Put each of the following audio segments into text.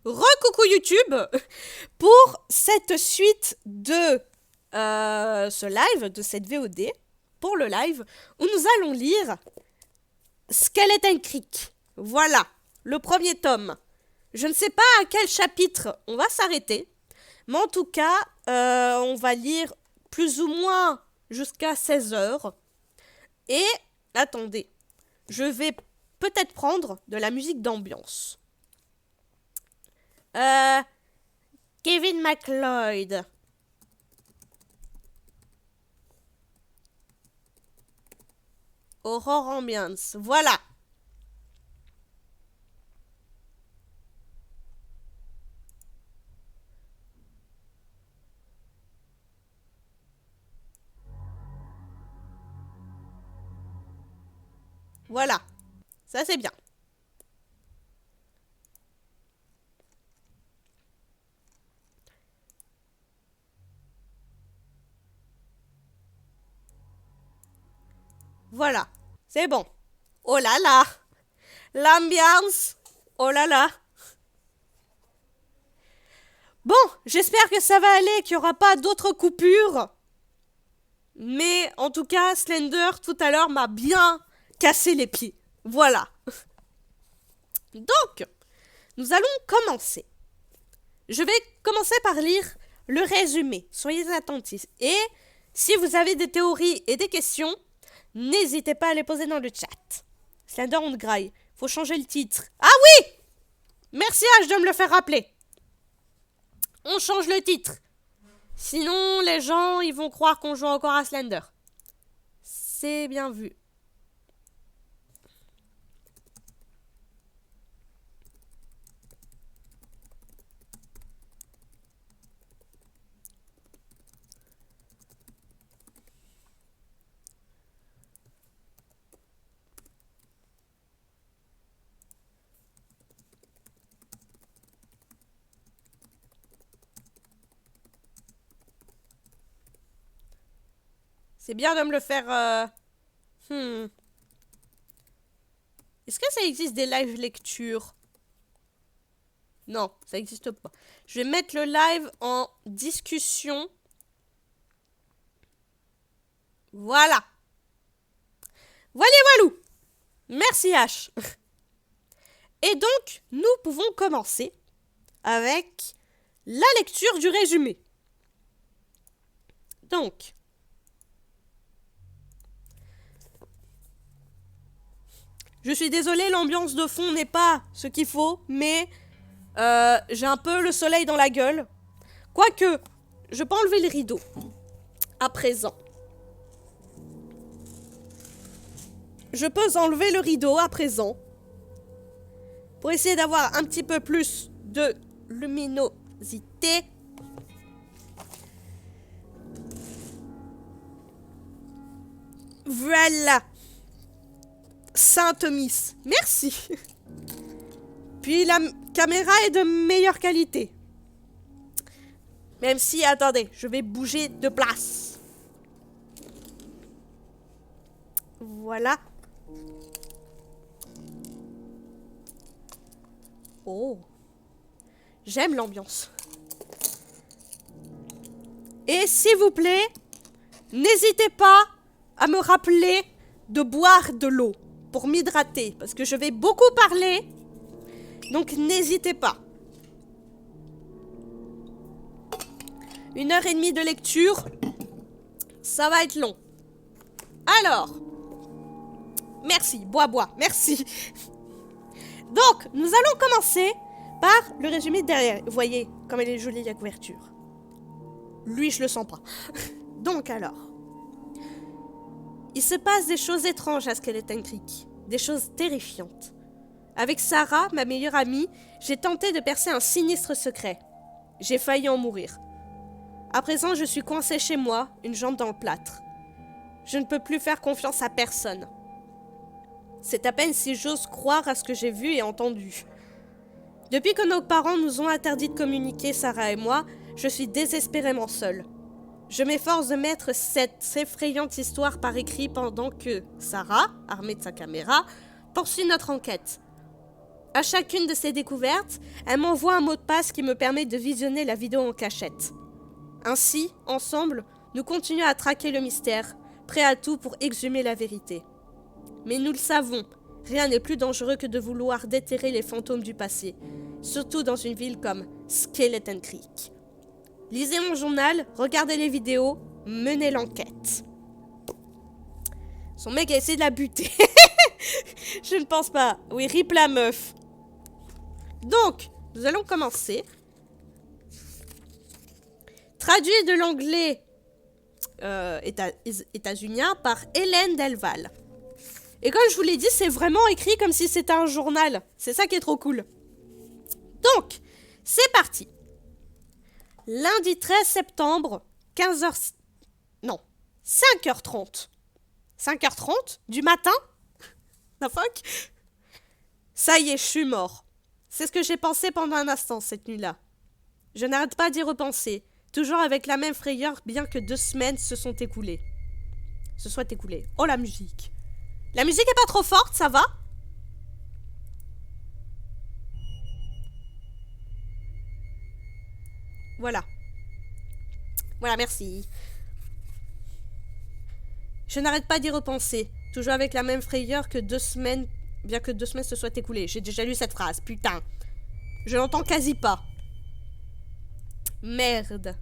Re-coucou YouTube pour cette suite de ce live, de cette VOD, pour le live, où nous allons lire Skeleton Creek. Voilà, le premier tome. Je ne sais pas à quel chapitre on va s'arrêter, mais en tout cas, on va lire plus ou moins jusqu'à 16 heures. Et, attendez, je vais peut-être prendre de la musique d'ambiance. Kevin MacLeod. Horror Ambiance. Voilà. Voilà. Ça, c'est bien. Voilà. C'est bon. Oh là là. L'ambiance. Oh là là. Bon, j'espère que ça va aller, qu'il n'y aura pas d'autres coupures. Mais en tout cas, Slender, tout à l'heure, m'a bien cassé les pieds. Voilà. Donc, nous allons commencer. Je vais commencer par lire le résumé. Soyez attentifs. Et si vous avez des théories et des questions, n'hésitez pas à les poser dans le chat. Slender on graille. Faut changer le titre. Ah oui! Merci H de me le faire rappeler. On change le titre. Sinon, les gens, ils vont croire qu'on joue encore à Slender. C'est bien vu. C'est bien de me le faire... Est-ce que ça existe des live lectures? Non, ça n'existe pas. Je vais mettre le live en discussion. Voilà. Voilà, voilou. Merci H. Et donc, nous pouvons commencer avec la lecture du résumé. Donc, je suis désolée, l'ambiance de fond n'est pas ce qu'il faut, mais j'ai un peu le soleil dans la gueule. Quoique, je peux enlever les rideaux à présent. Je peux enlever le rideau à présent pour essayer d'avoir un petit peu plus de luminosité. Voilà. Sainte Miss. Merci. Puis la caméra est de meilleure qualité. Même si, attendez, je vais bouger de place. Voilà. Oh. J'aime l'ambiance. Et s'il vous plaît, n'hésitez pas à me rappeler de boire de l'eau pour m'hydrater, parce que je vais beaucoup parler, donc n'hésitez pas. 1h30 de lecture, ça va être long. Alors, merci, bois, merci. Donc, nous allons commencer par le résumé derrière. Vous voyez comme elle est jolie la couverture. Lui, je le sens pas. Donc alors, il se passe des choses étranges à Skeleton Creek, des choses terrifiantes. Avec Sarah, ma meilleure amie, j'ai tenté de percer un sinistre secret. J'ai failli en mourir. À présent, je suis coincée chez moi, une jambe dans le plâtre. Je ne peux plus faire confiance à personne. C'est à peine si j'ose croire à ce que j'ai vu et entendu. Depuis que nos parents nous ont interdit de communiquer, Sarah et moi, je suis désespérément seule. Je m'efforce de mettre cette effrayante histoire par écrit pendant que Sarah, armée de sa caméra, poursuit notre enquête. À chacune de ces découvertes, elle m'envoie un mot de passe qui me permet de visionner la vidéo en cachette. Ainsi, ensemble, nous continuons à traquer le mystère, prêts à tout pour exhumer la vérité. Mais nous le savons, rien n'est plus dangereux que de vouloir déterrer les fantômes du passé, surtout dans une ville comme Skeleton Creek. Lisez mon journal, regardez les vidéos, menez l'enquête. Son mec a essayé de la buter. Je ne pense pas. Oui, rip la meuf. Donc, nous allons commencer. Traduit de l'anglais états-unien par Hélène Delval. Et comme je vous l'ai dit, c'est vraiment écrit comme si c'était un journal. C'est ça qui est trop cool. Donc, c'est parti. Lundi 13 septembre, 15h... Non, 5h30. 5h30 du matin? The fuck? Ça y est, je suis mort. C'est ce que j'ai pensé pendant un instant cette nuit-là. Je n'arrête pas d'y repenser, toujours avec la même frayeur, bien que 2 semaines se soient écoulées. Oh, la musique. La musique est pas trop forte, ça va? Voilà. Voilà, merci. Je n'arrête pas d'y repenser, toujours avec la même frayeur que 2 semaines, bien que 2 semaines se soient écoulées. J'ai déjà lu cette phrase, putain. Je l'entends quasi pas. Merde.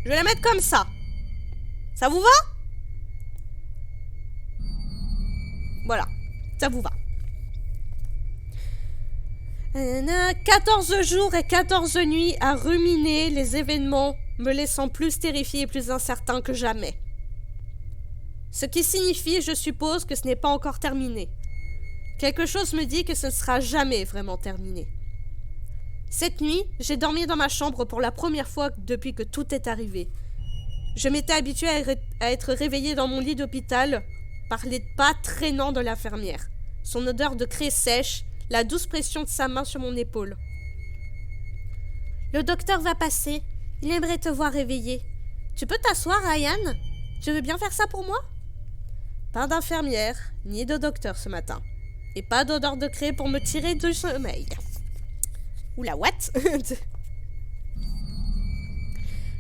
Je vais la mettre comme ça. Ça vous va? Voilà, ça vous va. 14 jours et 14 nuits à ruminer les événements, me laissant plus terrifié et plus incertain que jamais. Ce qui signifie, je suppose, que ce n'est pas encore terminé. Quelque chose me dit que ce ne sera jamais vraiment terminé. Cette nuit, j'ai dormi dans ma chambre pour la première fois depuis que tout est arrivé. Je m'étais habituée à être réveillée dans mon lit d'hôpital par les pas traînants de l'infirmière, son odeur de craie sèche, la douce pression de sa main sur mon épaule. « Le docteur va passer. Il aimerait te voir réveillée. Tu peux t'asseoir, Ryan? Tu veux bien faire ça pour moi? » Pas d'infirmière, ni de docteur ce matin. Et pas d'odeur de craie pour me tirer du sommeil. Oula, what?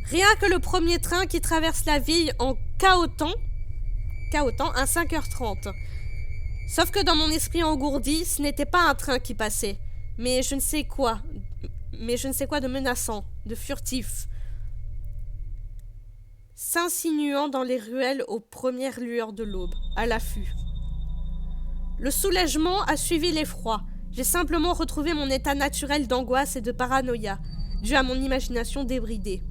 Rien que le premier train qui traverse la ville en cahotant à 5h30. Sauf que dans mon esprit engourdi, ce n'était pas un train qui passait, mais je ne sais quoi de menaçant, de furtif, s'insinuant dans les ruelles aux premières lueurs de l'aube, à l'affût. Le soulagement a suivi l'effroi. J'ai simplement retrouvé mon état naturel d'angoisse et de paranoïa, dû à mon imagination débridée.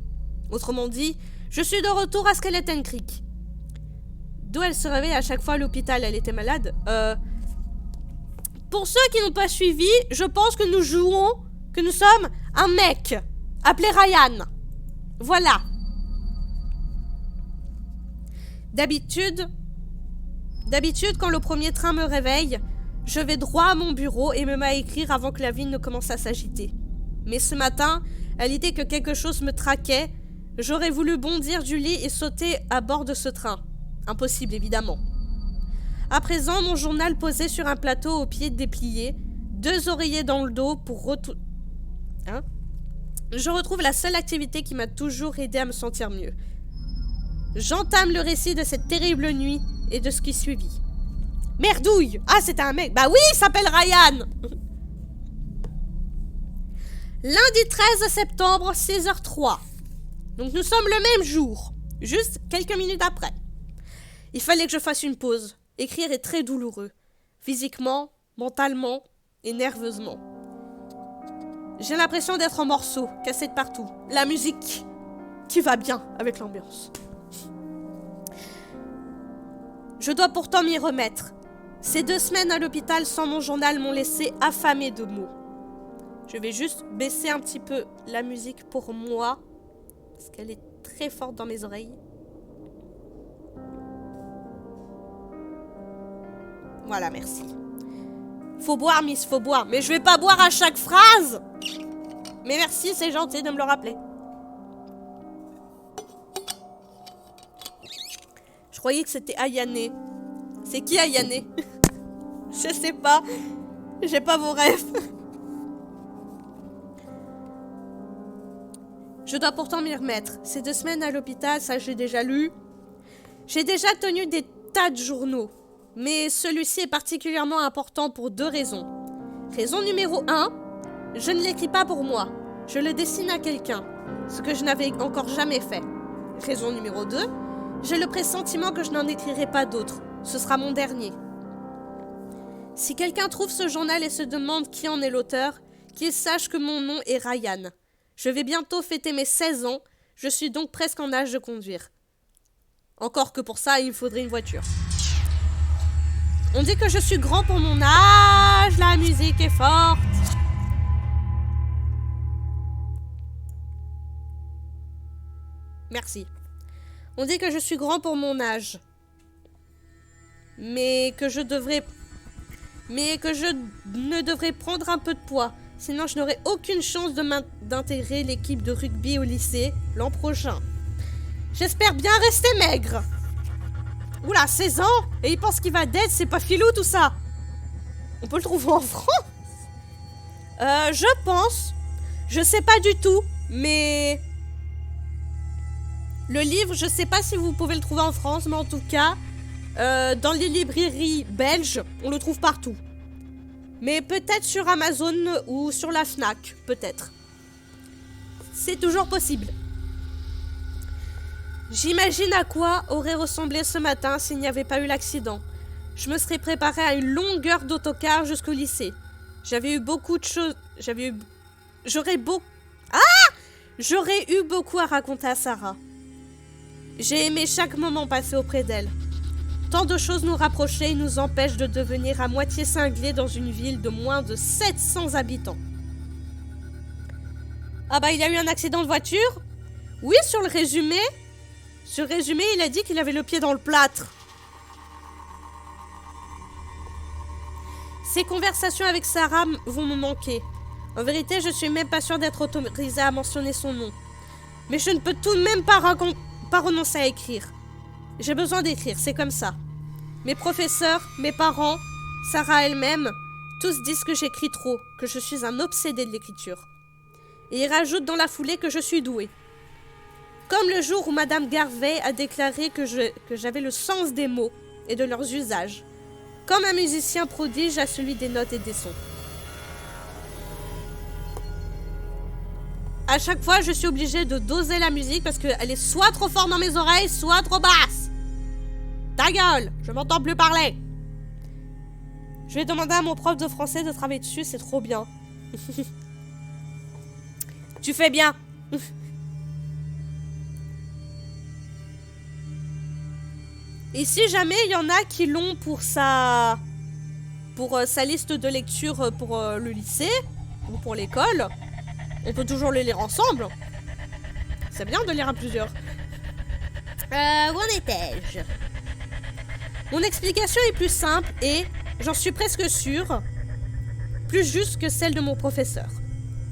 Autrement dit, je suis de retour à Skeleton Creek. D'où elle se réveille à chaque fois à l'hôpital, elle était malade. Pour ceux qui n'ont pas suivi, je pense que nous sommes un mec, appelé Ryan. Voilà. D'habitude, quand le premier train me réveille, je vais droit à mon bureau et me mets à écrire avant que la ville ne commence à s'agiter. Mais ce matin, à l'idée que quelque chose me traquait, j'aurais voulu bondir du lit et sauter à bord de ce train. Impossible, évidemment. À présent, mon journal posé sur un plateau aux pieds dépliés, 2 oreillers dans le dos pour Je retrouve la seule activité qui m'a toujours aidé à me sentir mieux. J'entame le récit de cette terrible nuit et de ce qui suivit. Merdouille! Ah, c'était un mec. Bah oui, il s'appelle Ryan! Lundi 13 septembre, 6h03. Donc nous sommes le même jour, juste quelques minutes après. Il fallait que je fasse une pause. Écrire est très douloureux, physiquement, mentalement et nerveusement. J'ai l'impression d'être en morceaux, cassés de partout. La musique qui va bien avec l'ambiance. Je dois pourtant m'y remettre. Ces 2 semaines à l'hôpital sans mon journal m'ont laissé affamé de mots. Je vais juste baisser un petit peu la musique pour moi, parce qu'elle est très forte dans mes oreilles. Voilà, merci. Faut boire, Miss, faut boire. Mais je vais pas boire à chaque phrase. Mais merci, c'est gentil de me le rappeler. Je croyais que c'était Ayane. C'est qui Ayane? Je sais pas. J'ai pas vos rêves. Je dois pourtant m'y remettre. Ces 2 semaines à l'hôpital, ça j'ai déjà lu. J'ai déjà tenu des tas de journaux. Mais celui-ci est particulièrement important pour 2 raisons. Raison numéro 1, je ne l'écris pas pour moi. Je le dessine à quelqu'un, ce que je n'avais encore jamais fait. Raison numéro 2, j'ai le pressentiment que je n'en écrirai pas d'autres. Ce sera mon dernier. Si quelqu'un trouve ce journal et se demande qui en est l'auteur, qu'il sache que mon nom est Ryan. Je vais bientôt fêter mes 16 ans, je suis donc presque en âge de conduire. Encore que pour ça, il me faudrait une voiture. On dit que je suis grand pour mon âge, la musique est forte. Merci. On dit que je suis grand pour mon âge. Mais que je ne devrais prendre un peu de poids. Sinon, je n'aurai aucune chance d'intégrer l'équipe de rugby au lycée l'an prochain. J'espère bien rester maigre. Oula, 16 ans et il pense qu'il va d'être, c'est pas filou tout ça. On peut le trouver en France. Je pense. Je sais pas du tout, mais... Le livre, je sais pas si vous pouvez le trouver en France, mais en tout cas, dans les librairies belges, on le trouve partout. Mais peut-être sur Amazon ou sur la Fnac, peut-être. C'est toujours possible. J'imagine à quoi aurait ressemblé ce matin s'il n'y avait pas eu l'accident. Je me serais préparée à une longue heure d'autocar jusqu'au lycée. J'avais eu beaucoup de choses... J'aurais eu beaucoup à raconter à Sarah. J'ai aimé chaque moment passé auprès d'elle. Tant de choses nous rapprochaient et nous empêchent de devenir à moitié cinglés dans une ville de moins de 700 habitants. Ah bah, il y a eu un accident de voiture? Oui, sur le résumé. Sur le résumé, il a dit qu'il avait le pied dans le plâtre. Ces conversations avec Sarah vont me manquer. En vérité, je suis même pas sûre d'être autorisée à mentionner son nom. Mais je ne peux tout de même pas renoncer à écrire. J'ai besoin d'écrire, c'est comme ça. Mes professeurs, mes parents, Sarah elle-même, tous disent que j'écris trop, que je suis un obsédé de l'écriture. Et ils rajoutent dans la foulée que je suis douée. Comme le jour où Madame Garvey a déclaré que j'avais le sens des mots et de leurs usages. Comme un musicien prodige a celui des notes et des sons. À chaque fois, je suis obligée de doser la musique parce qu'elle est soit trop forte dans mes oreilles, soit trop basse. Ta gueule, je m'entends plus parler. Je vais demander à mon prof de français de travailler dessus, c'est trop bien. Tu fais bien. Et si jamais il y en a qui l'ont pour sa liste de lecture pour le lycée ou pour l'école, on peut toujours les lire ensemble. C'est bien de lire à plusieurs. Où en étais-je? Mon explication est plus simple et, j'en suis presque sûre, plus juste que celle de mon professeur.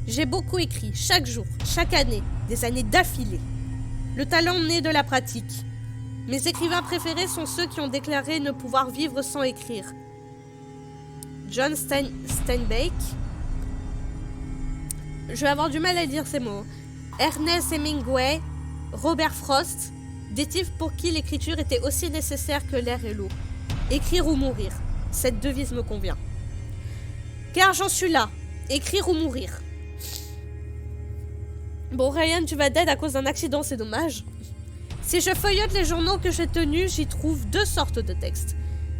J'ai beaucoup écrit, chaque jour, chaque année, des années d'affilée. Le talent naît de la pratique. Mes écrivains préférés sont ceux qui ont déclaré ne pouvoir vivre sans écrire. John Steinbeck. Je vais avoir du mal à dire ces mots. Ernest Hemingway, Robert Frost, des types pour qui l'écriture était aussi nécessaire que l'air et l'eau. Écrire ou mourir. Cette devise me convient. Car j'en suis là. Écrire ou mourir. Bon, Ryan, tu vas dead à cause d'un accident, c'est dommage. Si je feuillote les journaux que j'ai tenus, j'y trouve 2 sortes de textes.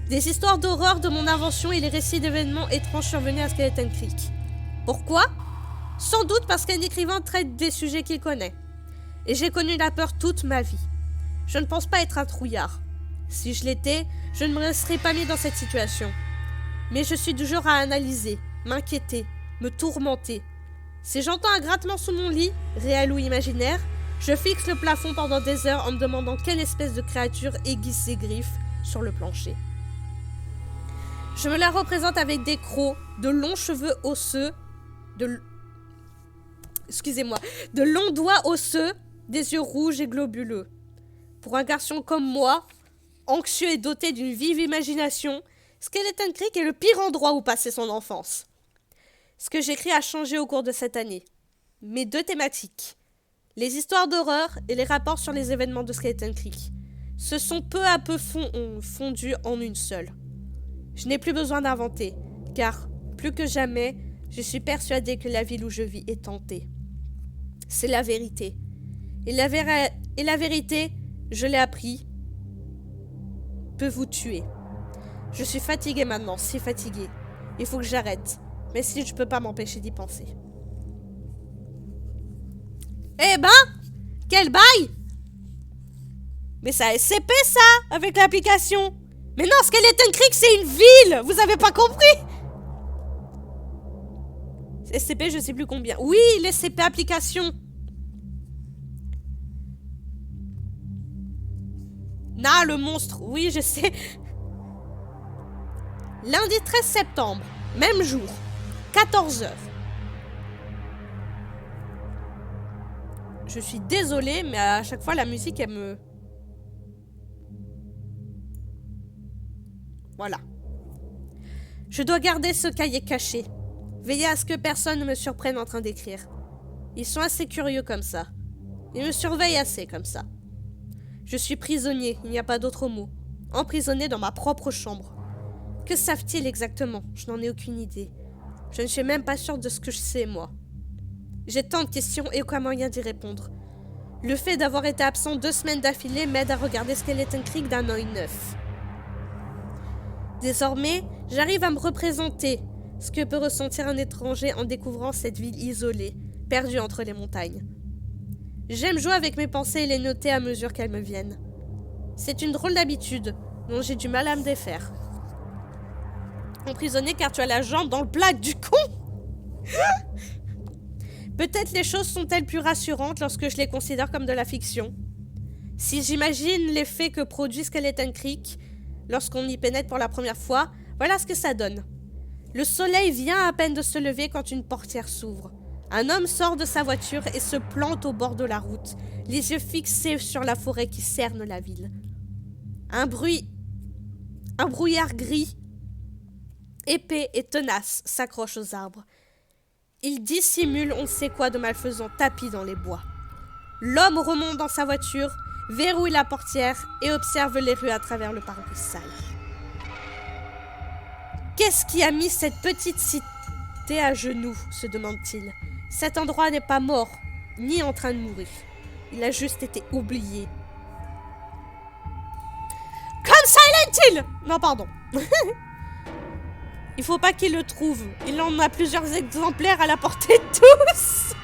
Des histoires d'horreur de mon invention et les récits d'événements étranges survenus à Skeleton Creek. Pourquoi? Sans doute parce qu'un écrivain traite des sujets qu'il connaît. Et j'ai connu la peur toute ma vie. Je ne pense pas être un trouillard. Si je l'étais, je ne me serais pas mis dans cette situation. Mais je suis du genre à analyser, m'inquiéter, me tourmenter. Si j'entends un grattement sous mon lit, réel ou imaginaire, je fixe le plafond pendant des heures en me demandant quelle espèce de créature aiguise ses griffes sur le plancher. Je me la représente avec des crocs, de longs cheveux osseux, de longs doigts osseux, des yeux rouges et globuleux. Pour un garçon comme moi, anxieux et doté d'une vive imagination, Skeleton Creek est le pire endroit où passer son enfance. Ce que j'écris a changé au cours de cette année. Mes 2 thématiques, les histoires d'horreur et les rapports sur les événements de Skeleton Creek, se sont peu à peu fondus en une seule. Je n'ai plus besoin d'inventer, car, plus que jamais, je suis persuadée que la ville où je vis est hantée. C'est la vérité. Et la vérité, je l'ai appris, peut vous tuer. Je suis fatiguée maintenant, si fatiguée. Il faut que j'arrête. Mais si je peux pas m'empêcher d'y penser. Eh ben, quel bail! Mais ça SCP ça, avec l'application. Mais non, Skeleton Creek c'est une ville, vous avez pas compris? SCP je sais plus combien. Oui, les SCP application. Na, le monstre, oui je sais. Lundi 13 septembre, même jour, 14h. Je suis désolée, mais à chaque fois, la musique, elle me... Voilà. Je dois garder ce cahier caché. Veiller à ce que personne ne me surprenne en train d'écrire. Ils sont assez curieux comme ça. Ils me surveillent assez comme ça. Je suis prisonnier, il n'y a pas d'autre mot. Emprisonné dans ma propre chambre. Que savent-ils exactement? Je n'en ai aucune idée. Je ne suis même pas sûre de ce que je sais, moi. J'ai tant de questions et aucun moyen d'y répondre. Le fait d'avoir été absent 2 semaines d'affilée m'aide à regarder Skeleton Creek d'un œil neuf. Désormais, j'arrive à me représenter ce que peut ressentir un étranger en découvrant cette ville isolée, perdue entre les montagnes. J'aime jouer avec mes pensées et les noter à mesure qu'elles me viennent. C'est une drôle d'habitude dont j'ai du mal à me défaire. Emprisonné car tu as la jambe dans le plat du con. Peut-être les choses sont-elles plus rassurantes lorsque je les considère comme de la fiction. Si j'imagine l'effet que produit Skeleton Creek lorsqu'on y pénètre pour la première fois, voilà ce que ça donne. Le soleil vient à peine de se lever quand une portière s'ouvre. Un homme sort de sa voiture et se plante au bord de la route, les yeux fixés sur la forêt qui cerne la ville. Un brouillard gris, épais et tenace, s'accroche aux arbres. Il dissimule on ne sait quoi de malfaisant tapis dans les bois. L'homme remonte dans sa voiture, verrouille la portière et observe les rues à travers le pare-brise sale. Qu'est-ce qui a mis cette petite cité à genoux, se demande-t-il. Cet endroit n'est pas mort, ni en train de mourir. Il a juste été oublié. Comme Silent Hill! Non, pardon. Il faut pas qu'il le trouve. Il en a plusieurs exemplaires à la portée de tous.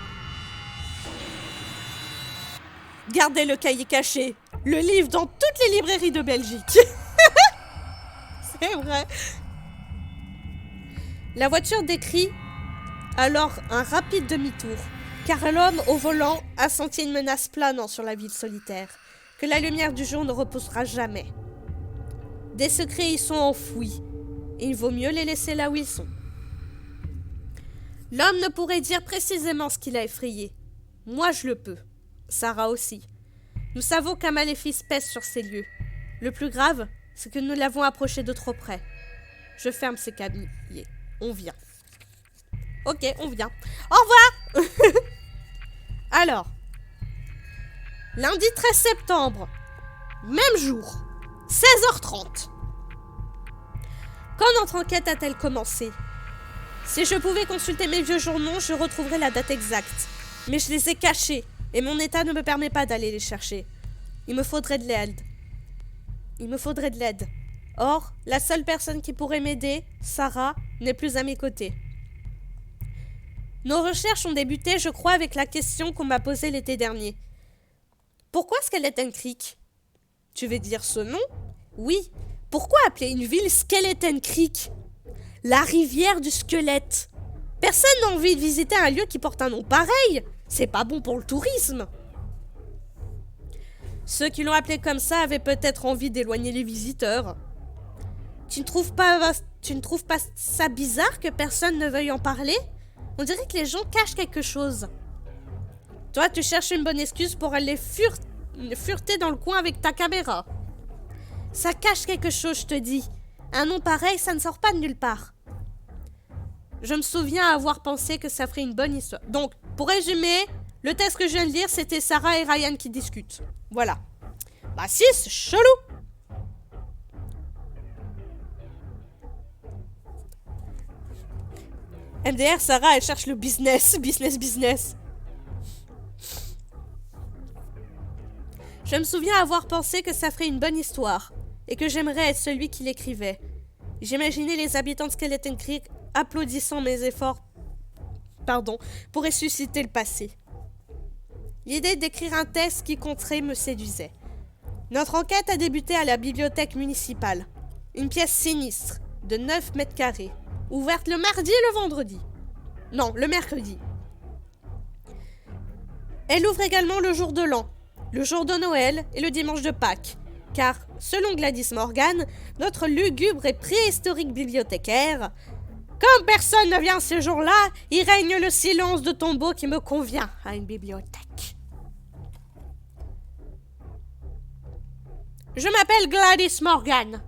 Gardez le cahier caché. Le livre dans toutes les librairies de Belgique. C'est vrai. La voiture décrit alors un rapide demi-tour, car l'homme au volant a senti une menace planant sur la ville solitaire, que la lumière du jour ne repoussera jamais. Des secrets y sont enfouis, et il vaut mieux les laisser là où ils sont. L'homme ne pourrait dire précisément ce qui l'a effrayé. Moi je le peux. Sarah aussi. Nous savons qu'un maléfice pèse sur ces lieux. Le plus grave, c'est que nous l'avons approché de trop près. Je ferme ces cabiers. On vient. Ok, on vient. Au revoir. Alors, lundi 13 septembre, même jour, 16h30. Quand notre enquête a-t-elle commencé? Si je pouvais consulter mes vieux journaux, je retrouverais la date exacte. Mais je les ai cachés, et mon état ne me permet pas d'aller les chercher. Il me faudrait de l'aide. Or, la seule personne qui pourrait m'aider, Sarah, n'est plus à mes côtés. Nos recherches ont débuté, je crois, avec la question qu'on m'a posée l'été dernier. Pourquoi Skeleton Creek? Tu veux dire ce nom? Oui. Pourquoi appeler une ville Skeleton Creek? La rivière du squelette. Personne n'a envie de visiter un lieu qui porte un nom pareil. C'est pas bon pour le tourisme. Ceux qui l'ont appelé comme ça avaient peut-être envie d'éloigner les visiteurs. Tu ne trouves pas ça bizarre que personne ne veuille en parler? On dirait que les gens cachent quelque chose. Toi, tu cherches une bonne excuse pour aller fureter dans le coin avec ta caméra. Ça cache quelque chose, je te dis. Un nom pareil, ça ne sort pas de nulle part. Je me souviens avoir pensé que ça ferait une bonne histoire. Donc, pour résumer, le texte que je viens de lire, c'était Sarah et Ryan qui discutent. Voilà. Bah si, c'est chelou. MDR, Sarah, elle cherche le business. Business. Je me souviens avoir pensé que ça ferait une bonne histoire. Et que j'aimerais être celui qui l'écrivait. J'imaginais les habitants de Skeleton Creek applaudissant mes efforts pour ressusciter le passé. L'idée d'écrire un texte qui compterait me séduisait. Notre enquête a débuté à la bibliothèque municipale. Une pièce sinistre, de 9 mètres carrés, ouverte le mardi et le vendredi. Non, le mercredi. Elle ouvre également le jour de l'an, le jour de Noël et le dimanche de Pâques. Car, selon Gladys Morgan, notre lugubre et préhistorique bibliothécaire, comme personne ne vient ces jours-là, il règne le silence de tombeau qui me convient à une bibliothèque. Je m'appelle Gladys Morgan.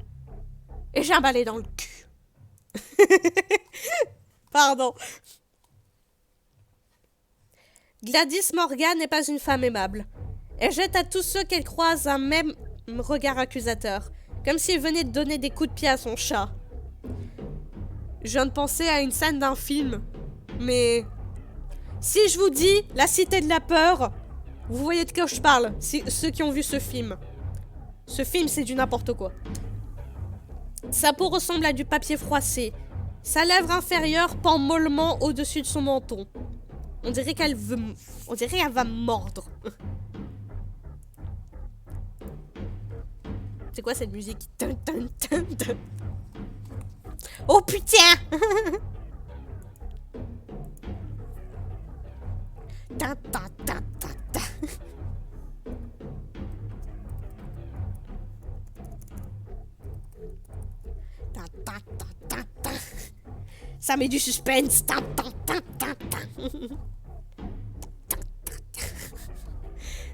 Et j'ai un balai dans le cul. Pardon. Gladys Morgan n'est pas une femme aimable. Elle jette à tous ceux qu'elle croise un même regard accusateur, comme s'il venait de donner des coups de pied à son chat. Je viens de penser à une scène d'un film, mais si je vous dis La Cité de la Peur, vous voyez de quoi je parle, ceux qui ont vu ce film. Ce film, c'est du n'importe quoi. Sa peau ressemble à du papier froissé. Sa lèvre inférieure pend mollement au-dessus de son menton. On dirait qu'elle va mordre. C'est quoi cette musique? Oh putain! Ça met du suspense.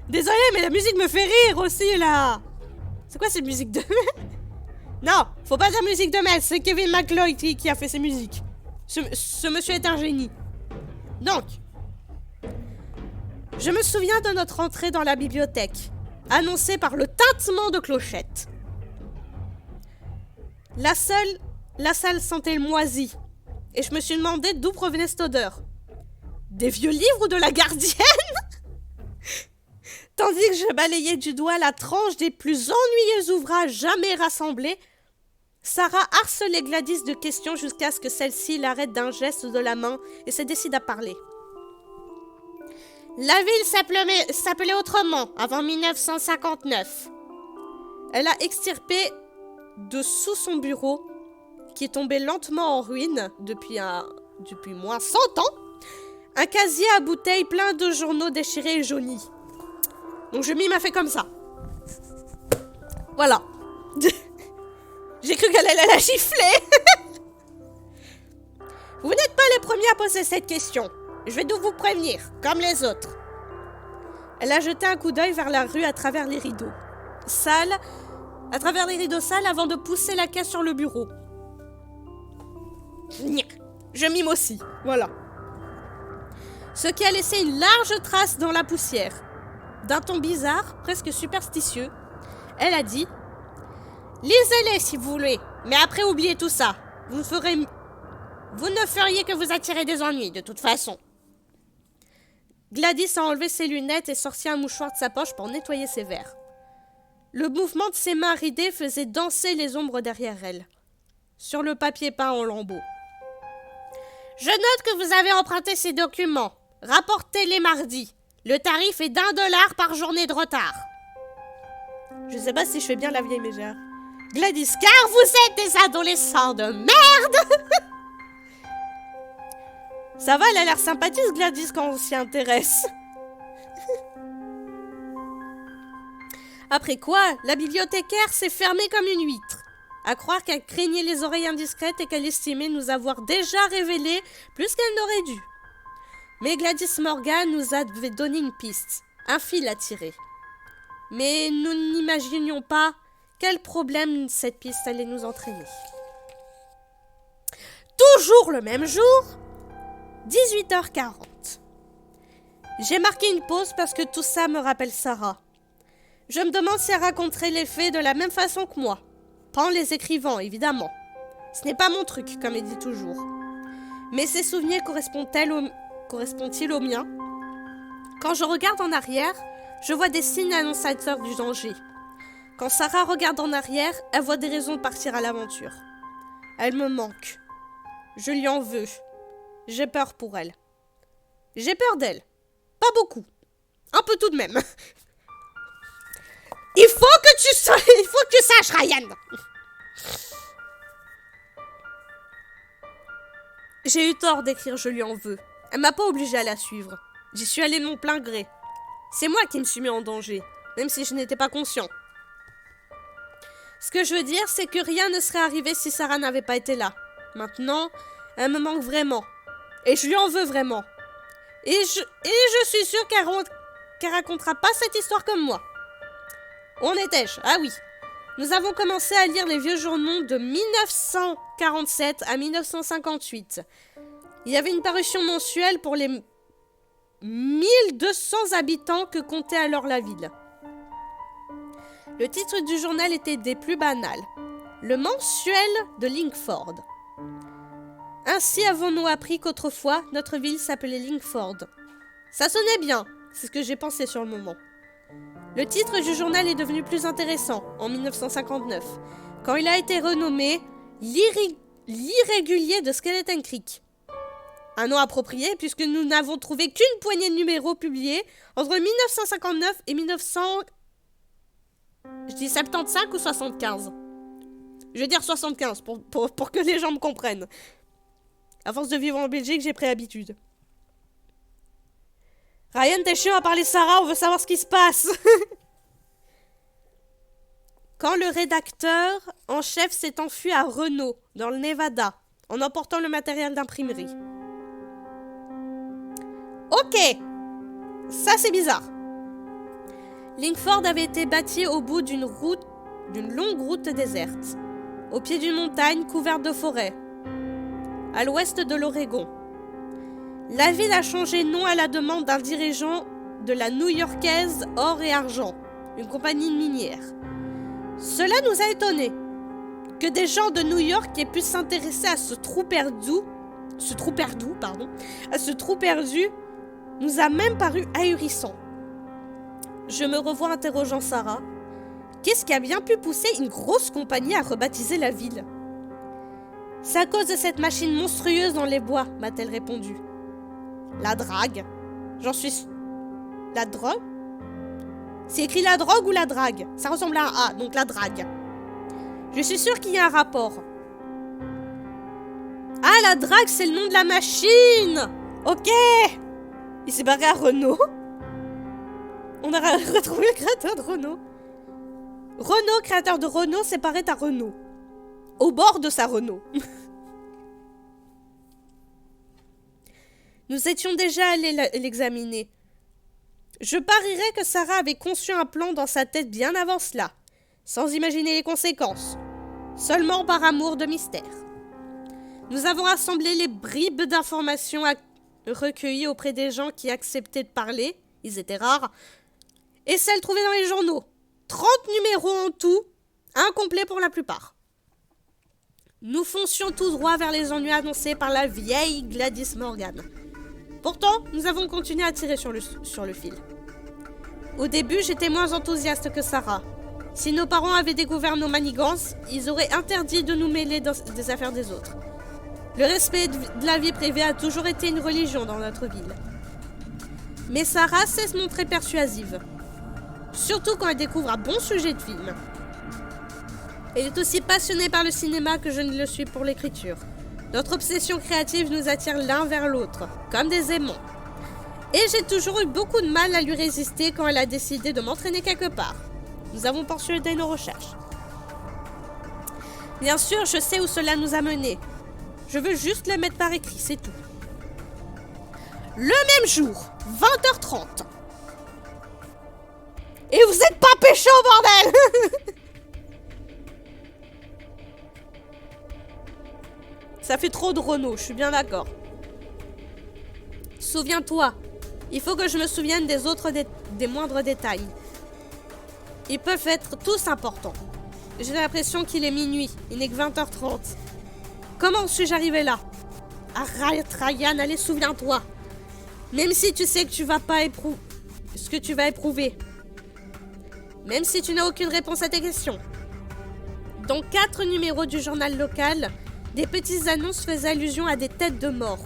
Désolé, mais la musique me fait rire aussi là. C'est quoi cette musique de... Non, faut pas dire musique de messe, c'est Kevin MacLeod qui a fait ces musiques. Ce monsieur est un génie. Donc, je me souviens de notre entrée dans la bibliothèque, annoncée par le tintement de clochettes. La salle sentait le moisi, et je me suis demandé d'où provenait cette odeur. Des vieux livres ou de la gardienne? Tandis que je balayais du doigt la tranche des plus ennuyeux ouvrages jamais rassemblés, Sarah harcelait Gladys de questions jusqu'à ce que celle-ci l'arrête d'un geste de la main et se décide à parler. La ville s'appelait autrement avant 1959. Elle a extirpé de sous son bureau, qui est tombé lentement en ruine depuis moins 100 ans, un casier à bouteilles plein de journaux déchirés et jaunis. Donc je m'y m'a fait comme ça. Voilà. J'ai cru qu'elle allait la gifler. Vous n'êtes pas les premiers à poser cette question. Je vais donc vous prévenir, comme les autres. Elle a jeté un coup d'œil vers la rue à travers les rideaux sales avant de pousser la caisse sur le bureau. Je mime aussi, voilà. Ce qui a laissé une large trace dans la poussière. D'un ton bizarre, presque superstitieux, elle a dit « Lisez-les si vous voulez, mais après oubliez tout ça. Vous ne feriez que vous attirer des ennuis, de toute façon. » Gladys a enlevé ses lunettes et sorti un mouchoir de sa poche pour nettoyer ses verres. Le mouvement de ses mains ridées faisait danser les ombres derrière elle, sur le papier peint en lambeaux. « Je note que vous avez emprunté ces documents. Rapportez-les mardi. Le tarif est $1 par journée de retard. » Je sais pas si je fais bien la vieille mégère. Gladys, car vous êtes des adolescents de merde. Ça va, elle a l'air sympathique Gladys quand on s'y intéresse. Après quoi, la bibliothécaire s'est fermée comme une huître. À croire qu'elle craignait les oreilles indiscrètes et qu'elle estimait nous avoir déjà révélé plus qu'elle n'aurait dû. Mais Gladys Morgan nous avait donné une piste, un fil à tirer. Mais nous n'imaginions pas quel problème cette piste allait nous entraîner. Toujours le même jour, 18h40. J'ai marqué une pause parce que tout ça me rappelle Sarah. Je me demande si elle raconterait les faits de la même façon que moi. Pas en les écrivant, évidemment. Ce n'est pas mon truc, comme elle dit toujours. Mais ses souvenirs correspondent-ils aux miens? Quand je regarde en arrière, je vois des signes annonciateurs du danger. Quand Sarah regarde en arrière, elle voit des raisons de partir à l'aventure. Elle me manque. Je lui en veux. J'ai peur pour elle. J'ai peur d'elle. Pas beaucoup. Un peu tout de même. Il faut que tu saches, Ryan. J'ai eu tort d'écrire je lui en veux. Elle m'a pas obligée à la suivre. J'y suis allée de mon plein gré. C'est moi qui me suis mis en danger, même si je n'étais pas conscient. Ce que je veux dire, c'est que rien ne serait arrivé si Sarah n'avait pas été là. Maintenant, elle me manque vraiment. Et je lui en veux vraiment. Et je suis sûre qu'elle racontera pas cette histoire comme moi. Où en étais-je? Ah oui. Nous avons commencé à lire les vieux journaux de 1947 à 1958. Il y avait une parution mensuelle pour les 1200 habitants que comptait alors la ville. Le titre du journal était des plus banals. Le mensuel de Lingford. Ainsi avons-nous appris qu'autrefois, notre ville s'appelait Lingford. Ça sonnait bien, c'est ce que j'ai pensé sur le moment. Le titre du journal est devenu plus intéressant en 1959, quand il a été renommé l'Irrégulier de Skeleton Creek. Un nom approprié puisque nous n'avons trouvé qu'une poignée de numéros publiés entre 1959 et 1900... Je dis 75 ou 75? Je vais dire 75 pour que les gens me comprennent. À force de vivre en Belgique, j'ai pris habitude. Ryan, t'es chiant à parler Sarah, on veut savoir ce qui se passe. Quand le rédacteur en chef s'est enfui à Reno, dans le Nevada, en emportant le matériel d'imprimerie. Ok, ça c'est bizarre. Lingford avait été bâti au bout d'une longue route déserte, au pied d'une montagne couverte de forêts, à l'ouest de l'Oregon. La ville a changé de nom à la demande d'un dirigeant de la New-Yorkaise Or et Argent, une compagnie minière. Cela nous a étonnés, que des gens de New York aient pu s'intéresser à ce trou perdu, nous a même paru ahurissant. Je me revois interrogeant Sarah. Qu'est-ce qui a bien pu pousser une grosse compagnie à rebaptiser la ville? C'est à cause de cette machine monstrueuse dans les bois, m'a-t-elle répondu. La drague. J'en suis... La drogue? C'est écrit la drogue ou la drague? Ça ressemble à un A, donc la drague. Je suis sûre qu'il y a un rapport. Ah, la drague, c'est le nom de la machine! Ok! Il s'est barré à Renault. On a retrouvé le créateur de Renault. Renault, créateur de Renault, s'est barré à Renault. Au bord de sa Renault. Nous étions déjà allés l'examiner. Je parierais que Sarah avait conçu un plan dans sa tête bien avant cela, sans imaginer les conséquences, seulement par amour de mystère. Nous avons rassemblé les bribes d'informations recueillies auprès des gens qui acceptaient de parler, ils étaient rares, et celles trouvées dans les journaux. 30 numéros en tout, incomplets pour la plupart. Nous foncions tout droit vers les ennuis annoncés par la vieille Gladys Morgan. Pourtant, nous avons continué à tirer sur le fil. Au début, j'étais moins enthousiaste que Sarah. Si nos parents avaient découvert nos manigances, ils auraient interdit de nous mêler dans des affaires des autres. Le respect de la vie privée a toujours été une religion dans notre ville. Mais Sarah sait se montrer persuasive. Surtout quand elle découvre un bon sujet de film. Elle est aussi passionnée par le cinéma que je ne le suis pour l'écriture. Notre obsession créative nous attire l'un vers l'autre, comme des aimants. Et j'ai toujours eu beaucoup de mal à lui résister quand elle a décidé de m'entraîner quelque part. Nous avons poursuivi nos recherches. Bien sûr, je sais où cela nous a menés. Je veux juste le mettre par écrit, c'est tout. Le même jour, 20h30. Et vous êtes pas pécho, bordel! Ça fait trop de Renault, je suis bien d'accord. Souviens-toi, il faut que je me souvienne des autres des moindres détails. Ils peuvent être tous importants. J'ai l'impression qu'il est minuit, il n'est que 20h30. Comment suis-je arrivé là? Arrête, Ryan, allez, souviens-toi. Même si tu sais que tu vas pas éprouver ce que tu vas éprouver. Même si tu n'as aucune réponse à tes questions. Dans 4 numéros du journal local, des petites annonces faisaient allusion à des têtes de mort.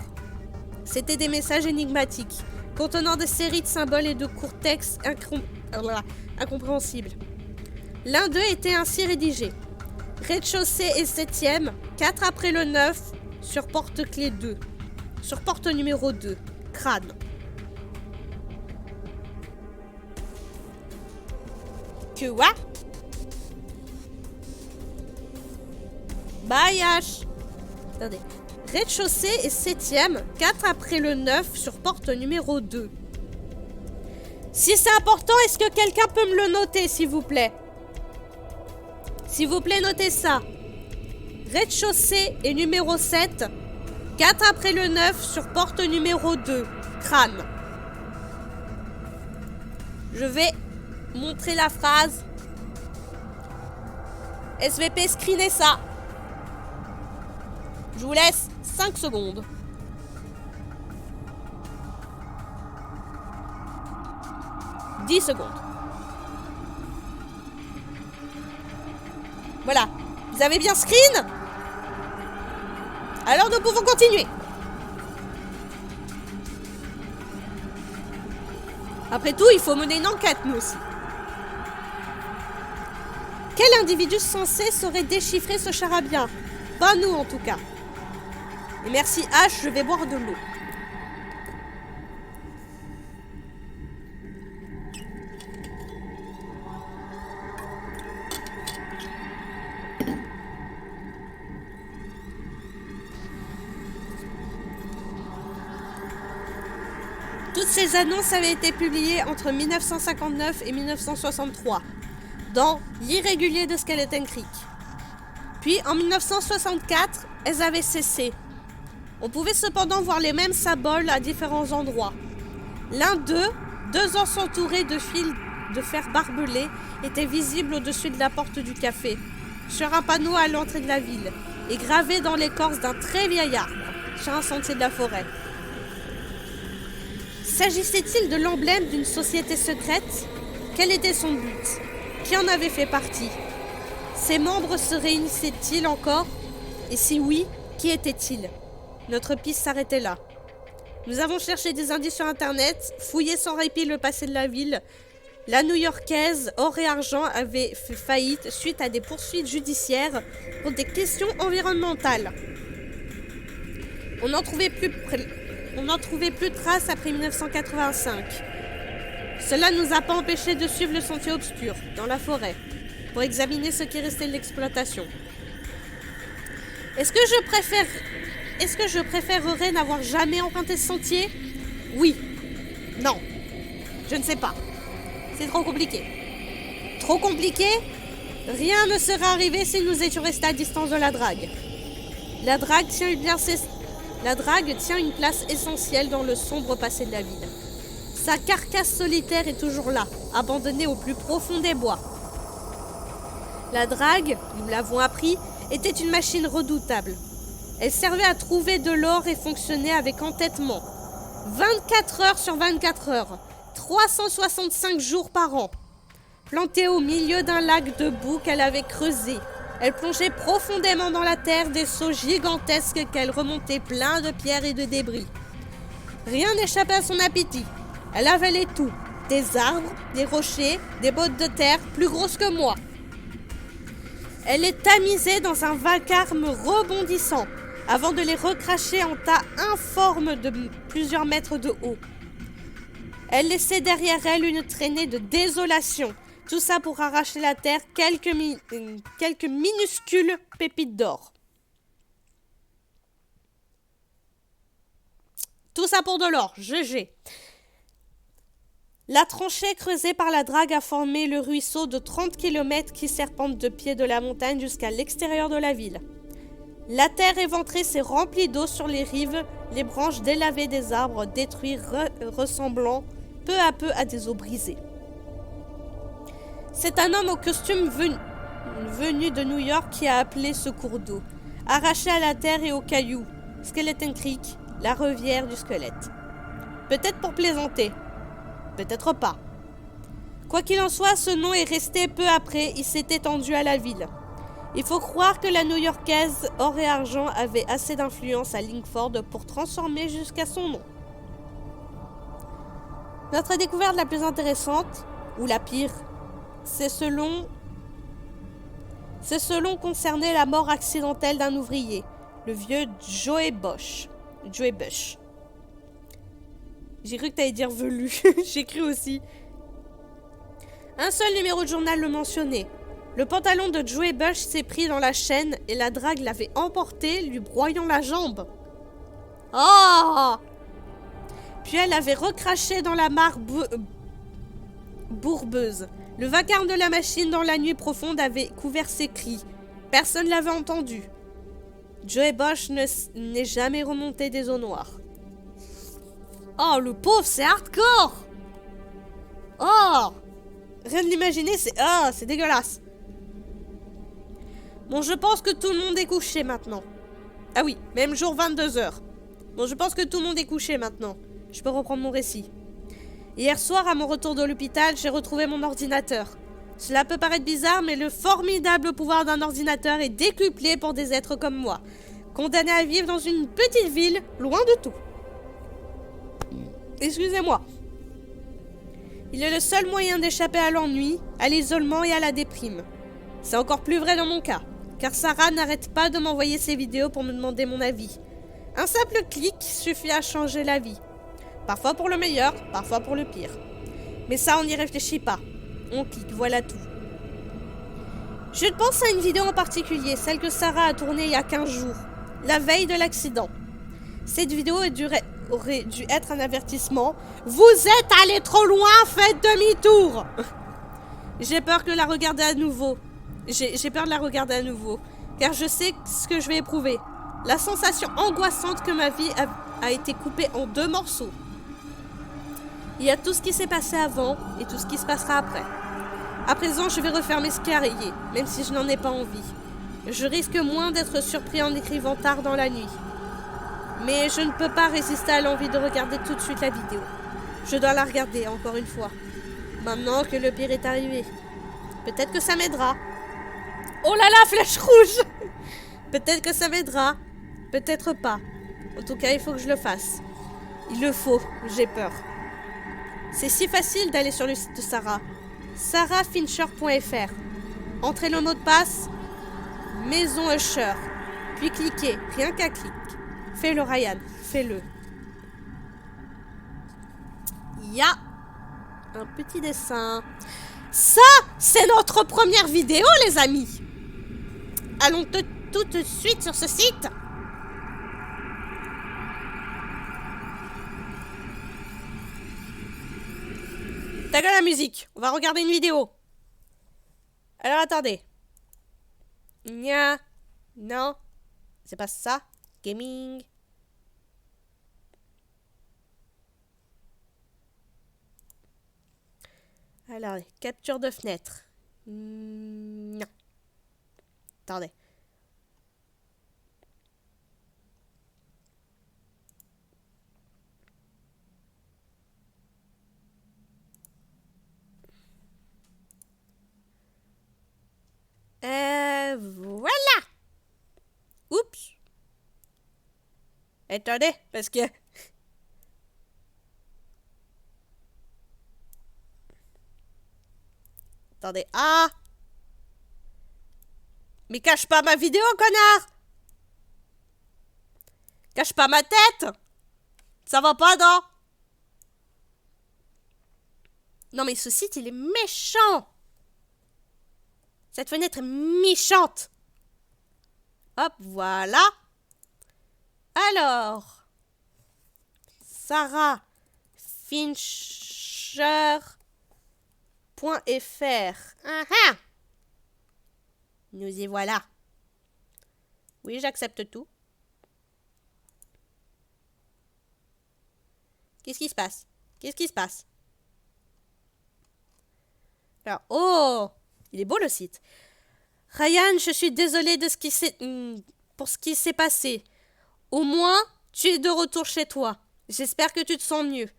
C'étaient des messages énigmatiques, contenant des séries de symboles et de courts textes incompréhensibles. L'un d'eux était ainsi rédigé. Rez-de-chaussée et 7e, 4 après le 9, sur porte-clé 2. Sur porte numéro 2, crâne. Quoi? Bye H. Attendez. Rez-de-chaussée et 7e, 4 après le 9, sur porte numéro 2. Si c'est important, est-ce que quelqu'un peut me le noter, s'il vous plaît? S'il vous plaît, notez ça. Rez-de-chaussée et numéro 7, 4 après le 9, sur porte numéro 2, crâne. Je vais montrer la phrase. SVP, screenez ça. Je vous laisse 5 secondes. « 10 secondes. Voilà. Vous avez bien screen? Alors nous pouvons continuer. Après tout, il faut mener une enquête, nous aussi. Quel individu censé saurait déchiffrer ce charabia? Pas nous, en tout cas. Et merci H, je vais boire de l'eau. Toutes ces annonces avaient été publiées entre 1959 et 1963 dans l'Irrégulier de Skeleton Creek. Puis en 1964, elles avaient cessé. On pouvait cependant voir les mêmes symboles à différents endroits. L'un d'eux, 2 os entourés de fils de fer barbelés, était visible au-dessus de la porte du café, sur un panneau à l'entrée de la ville, et gravé dans l'écorce d'un très vieil arbre, sur un sentier de la forêt. S'agissait-il de l'emblème d'une société secrète? Quel était son but? Qui en avait fait partie? Ses membres se réunissaient-ils encore? Et si oui, qui étaient-ils? Notre piste s'arrêtait là. Nous avons cherché des indices sur Internet, fouillé sans répit le passé de la ville. La New-Yorkaise, or et argent, avait fait faillite suite à des poursuites judiciaires pour des questions environnementales. On n'en trouvait plus de traces après 1985. Cela ne nous a pas empêchés de suivre le sentier obscur, dans la forêt, pour examiner ce qui restait de l'exploitation. Est-ce que je préférerais n'avoir jamais emprunté ce sentier? Oui. Non. Je ne sais pas. C'est trop compliqué. Trop compliqué? Rien ne serait arrivé si nous étions restés à distance de la drague. La drague tient une place essentielle dans le sombre passé de la ville. Sa carcasse solitaire est toujours là, abandonnée au plus profond des bois. La drague, nous l'avons appris, était une machine redoutable. Elle servait à trouver de l'or et fonctionnait avec entêtement. 24 heures sur 24 heures, 365 jours par an. Plantée au milieu d'un lac de boue qu'elle avait creusé, elle plongeait profondément dans la terre des seaux gigantesques qu'elle remontait pleins de pierres et de débris. Rien n'échappait à son appétit. Elle avalait tout. Des arbres, des rochers, des bottes de terre plus grosses que moi. Elle les tamisait dans un vacarme rebondissant, avant de les recracher en tas informes de plusieurs mètres de haut. Elle laissait derrière elle une traînée de désolation, tout ça pour arracher la terre quelques minuscules pépites d'or. Tout ça pour de l'or, GG. La tranchée creusée par la drague a formé le ruisseau de 30 km qui serpente de pied de la montagne jusqu'à l'extérieur de la ville. La terre éventrée s'est remplie d'eau sur les rives, les branches délavées des arbres détruits ressemblant peu à peu à des os brisés. C'est un homme au costume venu de New York qui a appelé ce cours d'eau, arraché à la terre et aux cailloux, Skeleton Creek, la rivière du squelette. Peut-être pour plaisanter, peut-être pas. Quoi qu'il en soit, ce nom est resté peu après, il s'est étendu à la ville. Il faut croire que la New-Yorkaise or et argent avait assez d'influence à Lingford pour transformer jusqu'à son nom. Notre découverte la plus intéressante, ou la pire, c'est selon concernait la mort accidentelle d'un ouvrier, le vieux Joey Bush. J'ai cru que t'allais dire velu, j'ai cru aussi. Un seul numéro de journal le mentionnait. Le pantalon de Joey Bush s'est pris dans la chaîne et la drague l'avait emporté, lui broyant la jambe. Oh! Puis elle avait recraché dans la mare bourbeuse. Le vacarme de la machine dans la nuit profonde avait couvert ses cris. Personne ne l'avait entendu. Joey Bush n'est jamais remonté des eaux noires. Oh, le pauvre, c'est hardcore! Oh! Rien de l'imaginer, c'est dégueulasse. Bon, je pense que tout le monde est couché maintenant. Ah oui, même jour 22h. Bon, je pense que tout le monde est couché maintenant. Je peux reprendre mon récit. Hier soir, à mon retour de l'hôpital, j'ai retrouvé mon ordinateur. Cela peut paraître bizarre, mais le formidable pouvoir d'un ordinateur est décuplé pour des êtres comme moi, condamnés à vivre dans une petite ville, loin de tout. Excusez-moi. Il est le seul moyen d'échapper à l'ennui, à l'isolement et à la déprime. C'est encore plus vrai dans mon cas, car Sarah n'arrête pas de m'envoyer ses vidéos pour me demander mon avis. Un simple clic suffit à changer la vie. Parfois pour le meilleur, parfois pour le pire. Mais ça, on n'y réfléchit pas. On clique, voilà tout. Je pense à une vidéo en particulier, celle que Sarah a tournée il y a 15 jours, la veille de l'accident. Cette vidéo aurait dû être un avertissement. Vous êtes allé trop loin, faites demi-tour. J'ai peur de la regarder à nouveau. J'ai peur de la regarder à nouveau, car je sais ce que je vais éprouver. La sensation angoissante que ma vie a été coupée en 2 morceaux. Il y a tout ce qui s'est passé avant et tout ce qui se passera après. À présent, je vais refermer ce carrier, même si je n'en ai pas envie. Je risque moins d'être surpris en écrivant tard dans la nuit. Mais je ne peux pas résister à l'envie de regarder tout de suite la vidéo. Je dois la regarder encore une fois. Maintenant que le pire est arrivé. Peut-être que ça m'aidera. Oh là là, flèche rouge! Peut-être que ça m'aidera. Peut-être pas. En tout cas, il faut que je le fasse. Il le faut, j'ai peur. C'est si facile d'aller sur le site de Sarah. sarahfincher.fr. Entrez le mot de passe Maison Usher. Puis cliquez, rien qu'à clic. Fais-le, Ryan, fais-le. Il y a un petit dessin. Ça, c'est notre première vidéo, les amis. Allons tout de suite sur ce site. T'as la musique. On va regarder une vidéo. Alors, attendez. Nya. Non. C'est pas ça. Gaming. Alors, capture de fenêtre. Non. Attendez. Voilà. Oups. Attendez, parce que... Attendez. Ah! Mais cache pas ma vidéo, connard! Cache pas ma tête! Ça va pas, non? Non, mais ce site, il est méchant! Cette fenêtre est méchante! Hop, voilà. Alors... Sarah Fincher.fr. Ah ah! Nous y voilà. Oui, j'accepte tout. Qu'est-ce qui se passe? Qu'est-ce qui se passe? Alors, oh! Il est beau le site. Ryan, je suis désolée de pour ce qui s'est passé. Au moins, tu es de retour chez toi. J'espère que tu te sens mieux.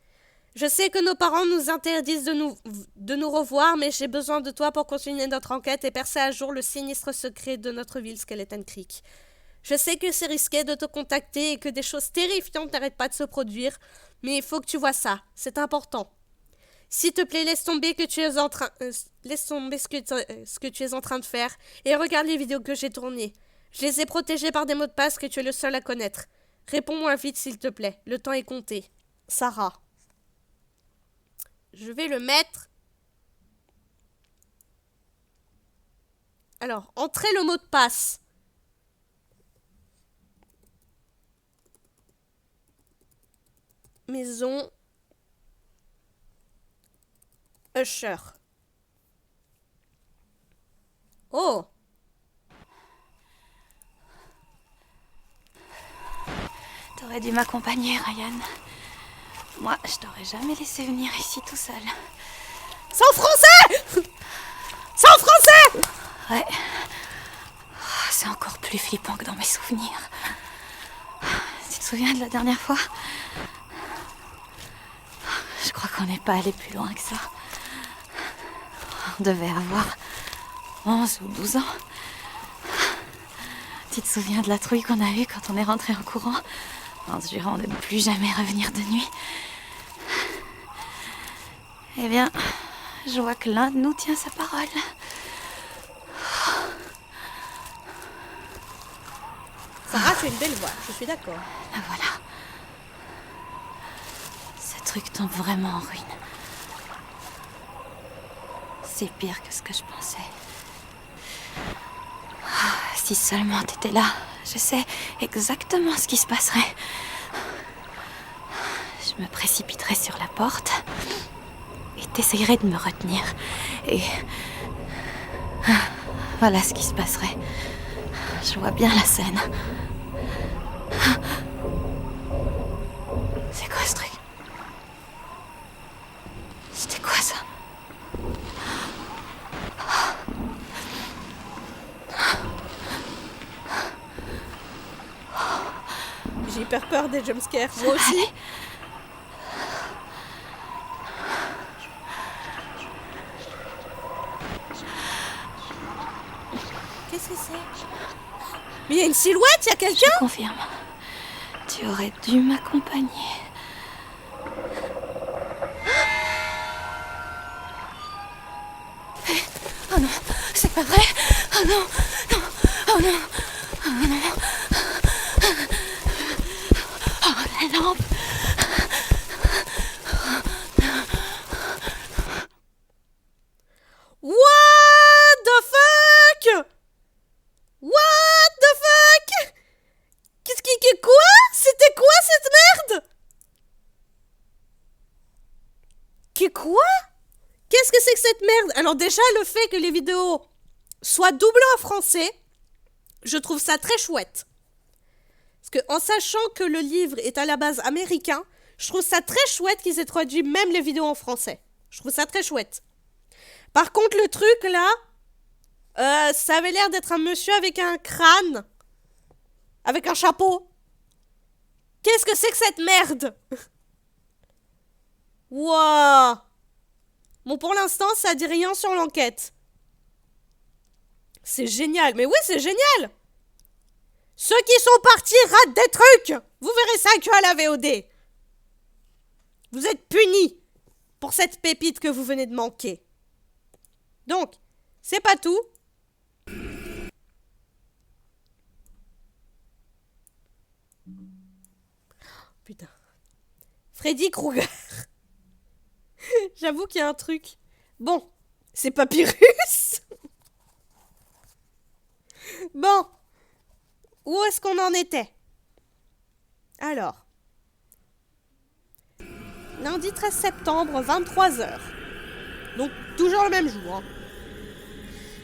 Je sais que nos parents nous interdisent de nous revoir, mais j'ai besoin de toi pour continuer notre enquête et percer à jour le sinistre secret de notre ville Skeleton Creek. Je sais que c'est risqué de te contacter et que des choses terrifiantes n'arrêtent pas de se produire, mais il faut que tu vois ça, c'est important. S'il te plaît, laisse tomber ce que tu es en train de faire et regarde les vidéos que j'ai tournées. Je les ai protégées par des mots de passe que tu es le seul à connaître. Réponds-moi vite s'il te plaît, le temps est compté. Sarah. Je vais le mettre. Alors, entrez le mot de passe. Maison. Usher. Oh. T'aurais dû m'accompagner, Ryan. Moi, je t'aurais jamais laissé venir ici tout seul. C'est en français! C'est en français! Ouais. C'est encore plus flippant que dans mes souvenirs. Tu te souviens de la dernière fois? Je crois qu'on n'est pas allé plus loin que ça. On devait avoir 11 ou 12 ans. Tu te souviens de la trouille qu'on a eue quand on est rentré en courant, en se jurant de ne plus jamais revenir de nuit? Eh bien, je vois que l'un de nous tient sa parole. Sarah, tu as une belle voix, je suis d'accord. Ah, voilà. Ce truc tombe vraiment en ruine. C'est pire que ce que je pensais. Si seulement t'étais là, je sais exactement ce qui se passerait. Je me précipiterais sur la porte et t'essayerais de me retenir. Et voilà ce qui se passerait. Je vois bien la scène. C'est quoi ce truc? C'était quoi ça? J'ai hyper peur des jumpscares, moi aussi. Qu'est-ce que c'est? Mais il y a une silhouette, il y a quelqu'un? Je confirme. Tu aurais dû m'accompagner. Oh non, c'est pas vrai. Oh non, non, oh non, oh non. Oh, la lampe. What the fuck? What the fuck? Quoi? C'était quoi cette merde? Quoi? Qu'est-ce que c'est que cette merde? Alors déjà, le fait que les vidéos soient doublées en français, je trouve ça très chouette. Parce que en sachant que le livre est à la base américain, je trouve ça très chouette qu'ils aient traduit même les vidéos en français. Je trouve ça très chouette. Par contre, le truc là, ça avait l'air d'être un monsieur avec un crâne, avec un chapeau. Qu'est-ce que c'est que cette merde? Wouah. Bon, pour l'instant, ça dit rien sur l'enquête. C'est génial. Mais oui, c'est génial. Ceux qui sont partis ratent des trucs. Vous verrez ça que à la VOD. Vous êtes punis pour cette pépite que vous venez de manquer. Donc, c'est pas tout. Putain. Freddy Krueger. J'avoue qu'il y a un truc. Bon, c'est Papyrus. Bon. Où est-ce qu'on en était? Alors. Lundi 13 septembre, 23h. Donc, toujours le même jour. Hein.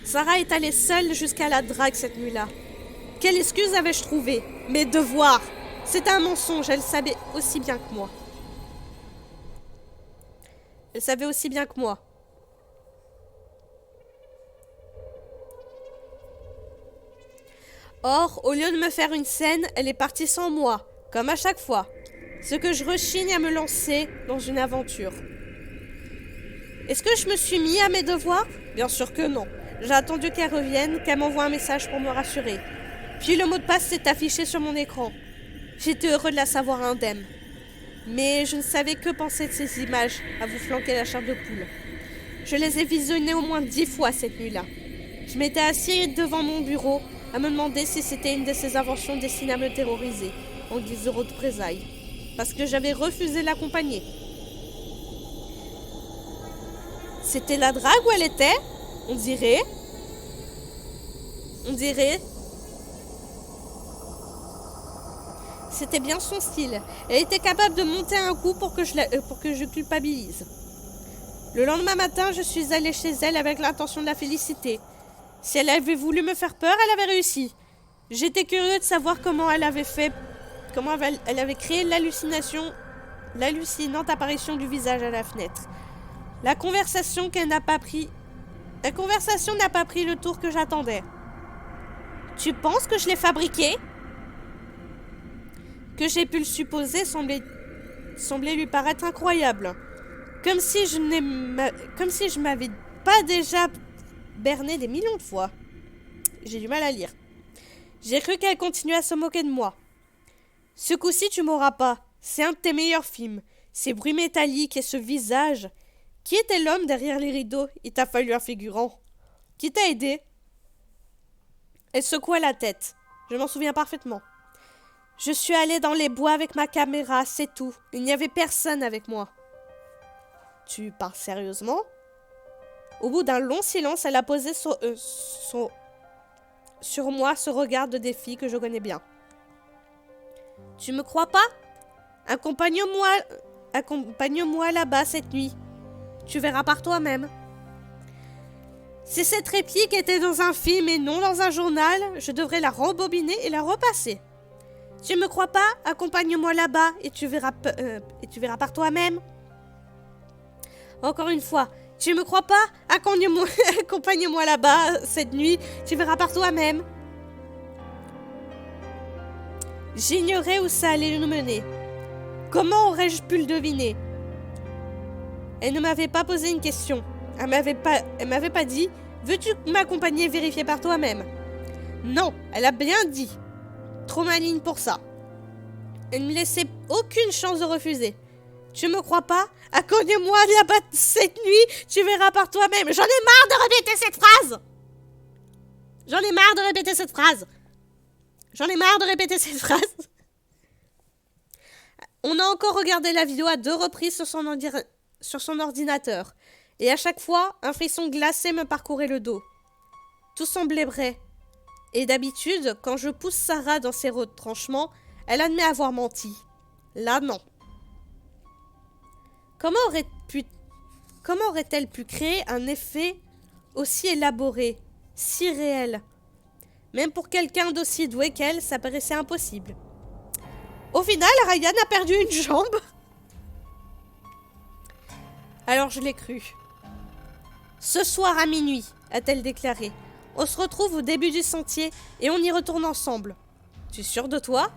Sarah est allée seule jusqu'à la drague cette nuit-là. Quelle excuse avais-je trouvé? Mes devoirs. C'était un mensonge, elle savait aussi bien que moi. Elle savait aussi bien que moi. Or, au lieu de me faire une scène, elle est partie sans moi, comme à chaque fois. Ce que je rechigne à me lancer dans une aventure. Est-ce que je me suis mis à mes devoirs? Bien sûr que non. J'ai attendu qu'elle revienne, qu'elle m'envoie un message pour me rassurer. Puis le mot de passe s'est affiché sur mon écran. J'étais heureux de la savoir indemne. Mais je ne savais que penser de ces images à vous flanquer la chair de poule. Je les ai visionnées au moins 10 fois cette nuit-là. Je m'étais assis devant mon bureau à me demander si c'était une de ces inventions destinées à me terroriser, en guise de représailles, parce que j'avais refusé de l'accompagner. C'était la drague où elle était? On dirait. C'était bien son style. Elle était capable de monter un coup pour que je culpabilise. Le lendemain matin, je suis allée chez elle avec l'intention de la féliciter. Si elle avait voulu me faire peur, elle avait réussi. J'étais curieux de savoir comment elle avait créé l'hallucinante apparition du visage à la fenêtre. La conversation n'a pas pris le tour que j'attendais. Tu penses que je l'ai fabriqué? Que j'ai pu le supposer semblait lui paraître incroyable. Comme si je m'avais pas déjà berné des millions de fois. J'ai du mal à lire. J'ai cru qu'elle continuait à se moquer de moi. Ce coup-ci, tu m'auras pas. C'est un de tes meilleurs films. Ces bruits métalliques et ce visage. Qui était l'homme derrière les rideaux? Il t'a fallu un figurant. Qui t'a aidé? Elle secoua la tête. Je m'en souviens parfaitement. Je suis allée dans les bois avec ma caméra, c'est tout. Il n'y avait personne avec moi. Tu parles sérieusement? Au bout d'un long silence, elle a posé sur moi ce regard de défi que je connais bien. Tu me crois pas? Accompagne-moi là-bas cette nuit. Tu verras par toi-même. Si cette réplique était dans un film et non dans un journal, je devrais la rembobiner et la repasser. Tu me crois pas? Accompagne-moi là-bas et tu verras par toi-même. Encore une fois, tu me crois pas? Accompagne-moi là-bas cette nuit, tu verras par toi-même. J'ignorais où ça allait nous mener. Comment aurais-je pu le deviner? Elle ne m'avait pas posé une question. Elle m'avait pas dit « Veux-tu m'accompagner vérifier par toi-même » Non, elle a bien dit. Trop maligne pour ça. Elle ne me laissait aucune chance de refuser. Tu me crois pas? Accompagne-moi là-bas cette nuit, tu verras par toi-même. J'en ai marre de répéter cette phrase. On a encore regardé la vidéo à 2 reprises sur son ordinateur. Et à chaque fois, un frisson glacé me parcourait le dos. Tout semblait vrai. Et d'habitude, quand je pousse Sarah dans ses retranchements, elle admet avoir menti. Là, non. Comment aurait-elle pu créer un effet aussi élaboré, si réel? Même pour quelqu'un d'aussi doué qu'elle, ça paraissait impossible. Au final, Ryan a perdu une jambe. Alors je l'ai cru. Ce soir à minuit, a-t-elle déclaré. On se retrouve au début du sentier et on y retourne ensemble. Tu es sûre de toi?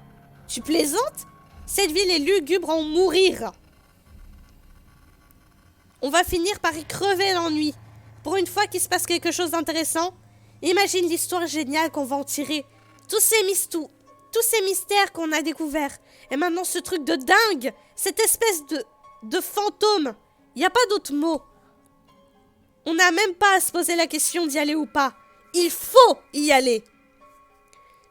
Tu plaisantes? Cette ville est lugubre à en mourir. On va finir par y crever l'ennui. Pour une fois qu'il se passe quelque chose d'intéressant, imagine l'histoire géniale qu'on va en tirer. Tous ces mystères qu'on a découverts. Et maintenant ce truc de dingue. Cette espèce de fantôme. Il n'y a pas d'autre mot. On n'a même pas à se poser la question d'y aller ou pas. Il faut y aller.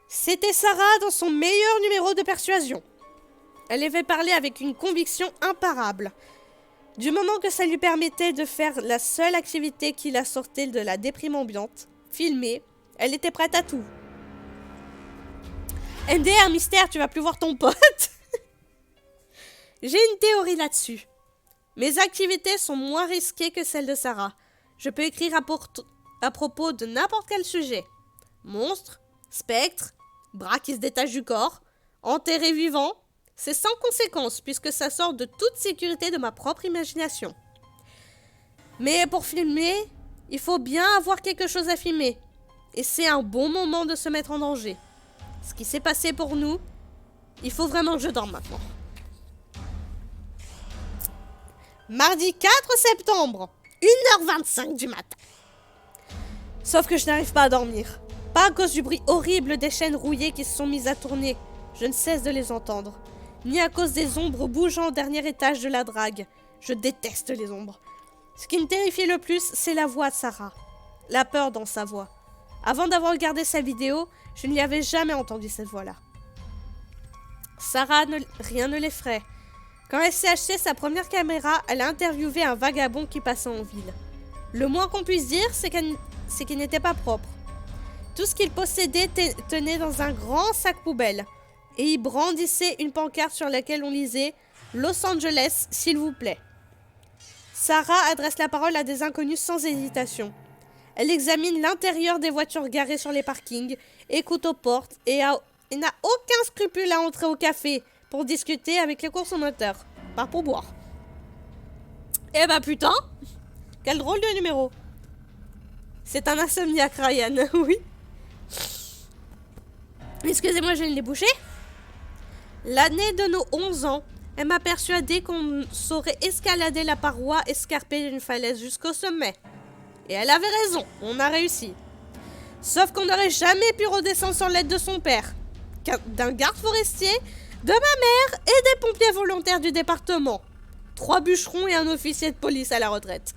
C'était Sarah dans son meilleur numéro de persuasion. Elle avait parlé avec une conviction imparable. Du moment que ça lui permettait de faire la seule activité qui la sortait de la déprime ambiante, filmer, elle était prête à tout. MDR, mystère, tu vas plus voir ton pote. J'ai une théorie là-dessus. Mes activités sont moins risquées que celles de Sarah. Je peux écrire à propos de n'importe quel sujet. Monstre, spectre, bras qui se détachent du corps, enterré vivant. C'est sans conséquence puisque ça sort de toute sécurité de ma propre imagination. Mais pour filmer, il faut bien avoir quelque chose à filmer. Et c'est un bon moment de se mettre en danger. Ce qui s'est passé pour nous, il faut vraiment que je dorme maintenant. Mardi 4 septembre, 1h25 du matin. Sauf que je n'arrive pas à dormir. Pas à cause du bruit horrible des chaînes rouillées qui se sont mises à tourner. Je ne cesse de les entendre. Ni à cause des ombres bougeant au dernier étage de la drague. Je déteste les ombres. Ce qui me terrifie le plus, c'est la voix de Sarah. La peur dans sa voix. Avant d'avoir regardé sa vidéo, je n'y avais jamais entendu cette voix-là. Sarah, rien ne l'effraie. Quand elle s'est acheté sa première caméra, elle a interviewé un vagabond qui passait en ville. Le moins qu'on puisse dire, c'est qu'il n'était pas propre. Tout ce qu'il possédait tenait dans un grand sac poubelle. Et il brandissait une pancarte sur laquelle on lisait « Los Angeles, s'il vous plaît ». Sarah adresse la parole à des inconnus sans hésitation. Elle examine l'intérieur des voitures garées sur les parkings, écoute aux portes et n'a aucun scrupule à entrer au café pour discuter avec les consommateurs. Pas pour boire. Eh bah putain, quel drôle de numéro. C'est un insomniaque, Ryan, oui. Excusez-moi, je viens de les boucher. L'année de nos 11 ans, elle m'a persuadé qu'on saurait escalader la paroi escarpée d'une falaise jusqu'au sommet. Et elle avait raison, on a réussi. Sauf qu'on n'aurait jamais pu redescendre sans l'aide de son père, d'un garde forestier, de ma mère et des pompiers volontaires du département. 3 bûcherons et un officier de police à la retraite.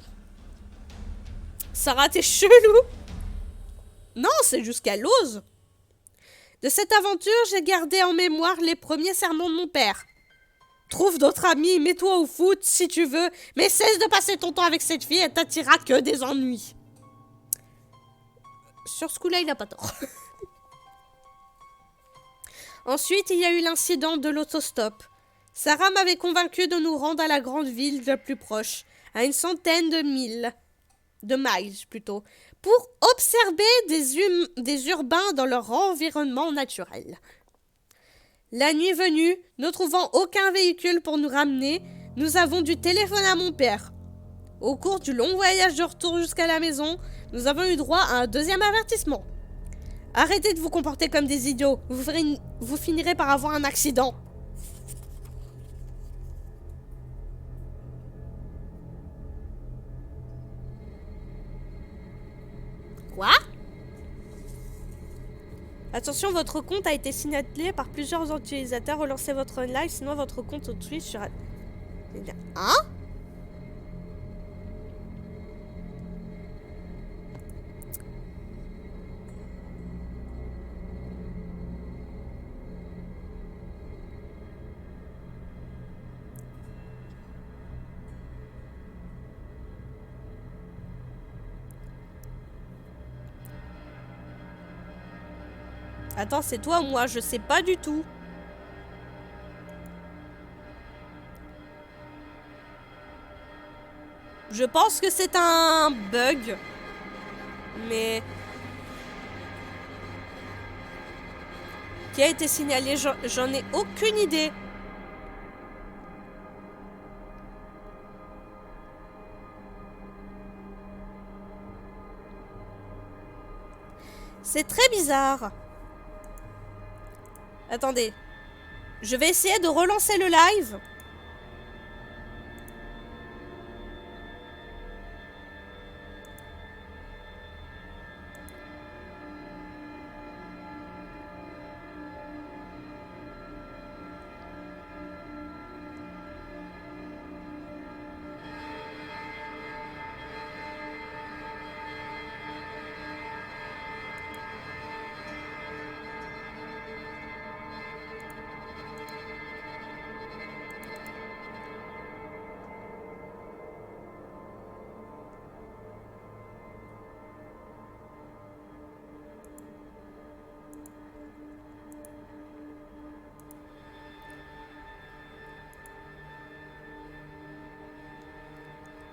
Sarah, t'es chelou. Non, c'est juste qu'elle ose. De cette aventure, j'ai gardé en mémoire les premiers sermons de mon père. Trouve d'autres amis, mets-toi au foot si tu veux, mais cesse de passer ton temps avec cette fille, elle t'attirera que des ennuis. Sur ce coup-là, il n'a pas tort. Ensuite, il y a eu l'incident de l'autostop. Sarah m'avait convaincu de nous rendre à la grande ville la plus proche, à une centaine de miles, pour observer des urbains dans leur environnement naturel. La nuit venue, ne trouvant aucun véhicule pour nous ramener, nous avons dû téléphoner à mon père. Au cours du long voyage de retour jusqu'à la maison, nous avons eu droit à un deuxième avertissement. Arrêtez de vous comporter comme des idiots, vous finirez par avoir un accident. Quoi ? Attention, votre compte a été signalé par plusieurs utilisateurs. Relancez votre live, sinon votre compte au Twitch sera... Hein ? Attends, c'est toi ou moi? Je sais pas du tout. Je pense que c'est un bug. Mais... qui a été signalé? J'en ai aucune idée. C'est très bizarre. Attendez. Je vais essayer de relancer le live.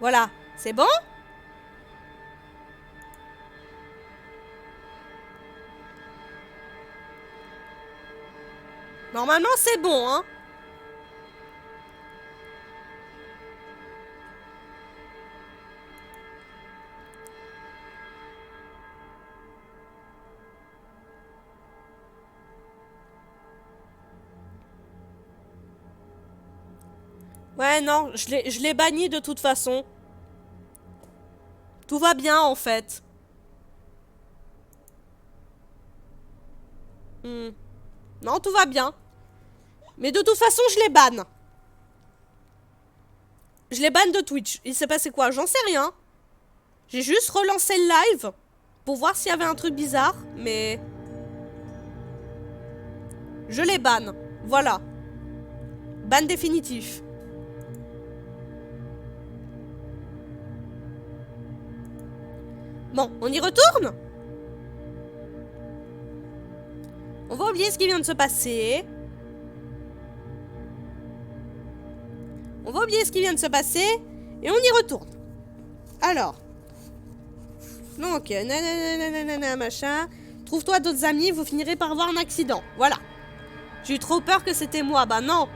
Voilà, c'est bon? Normalement, c'est bon, hein. Ouais, non, je l'ai banni de toute façon. Tout va bien, en fait. Non, tout va bien. Mais de toute façon, je les banne. Je les banne de Twitch. Il s'est passé quoi? J'en sais rien. J'ai juste relancé le live pour voir s'il y avait un truc bizarre, mais... Je les banne. Voilà. Ban définitif. Bon, on y retourne? On va oublier ce qui vient de se passer. On va oublier ce qui vient de se passer et on y retourne. Alors. Donc, nanana, machin. Trouve-toi d'autres amis, vous finirez par avoir un accident. Voilà. J'ai eu trop peur que c'était moi. Bah non.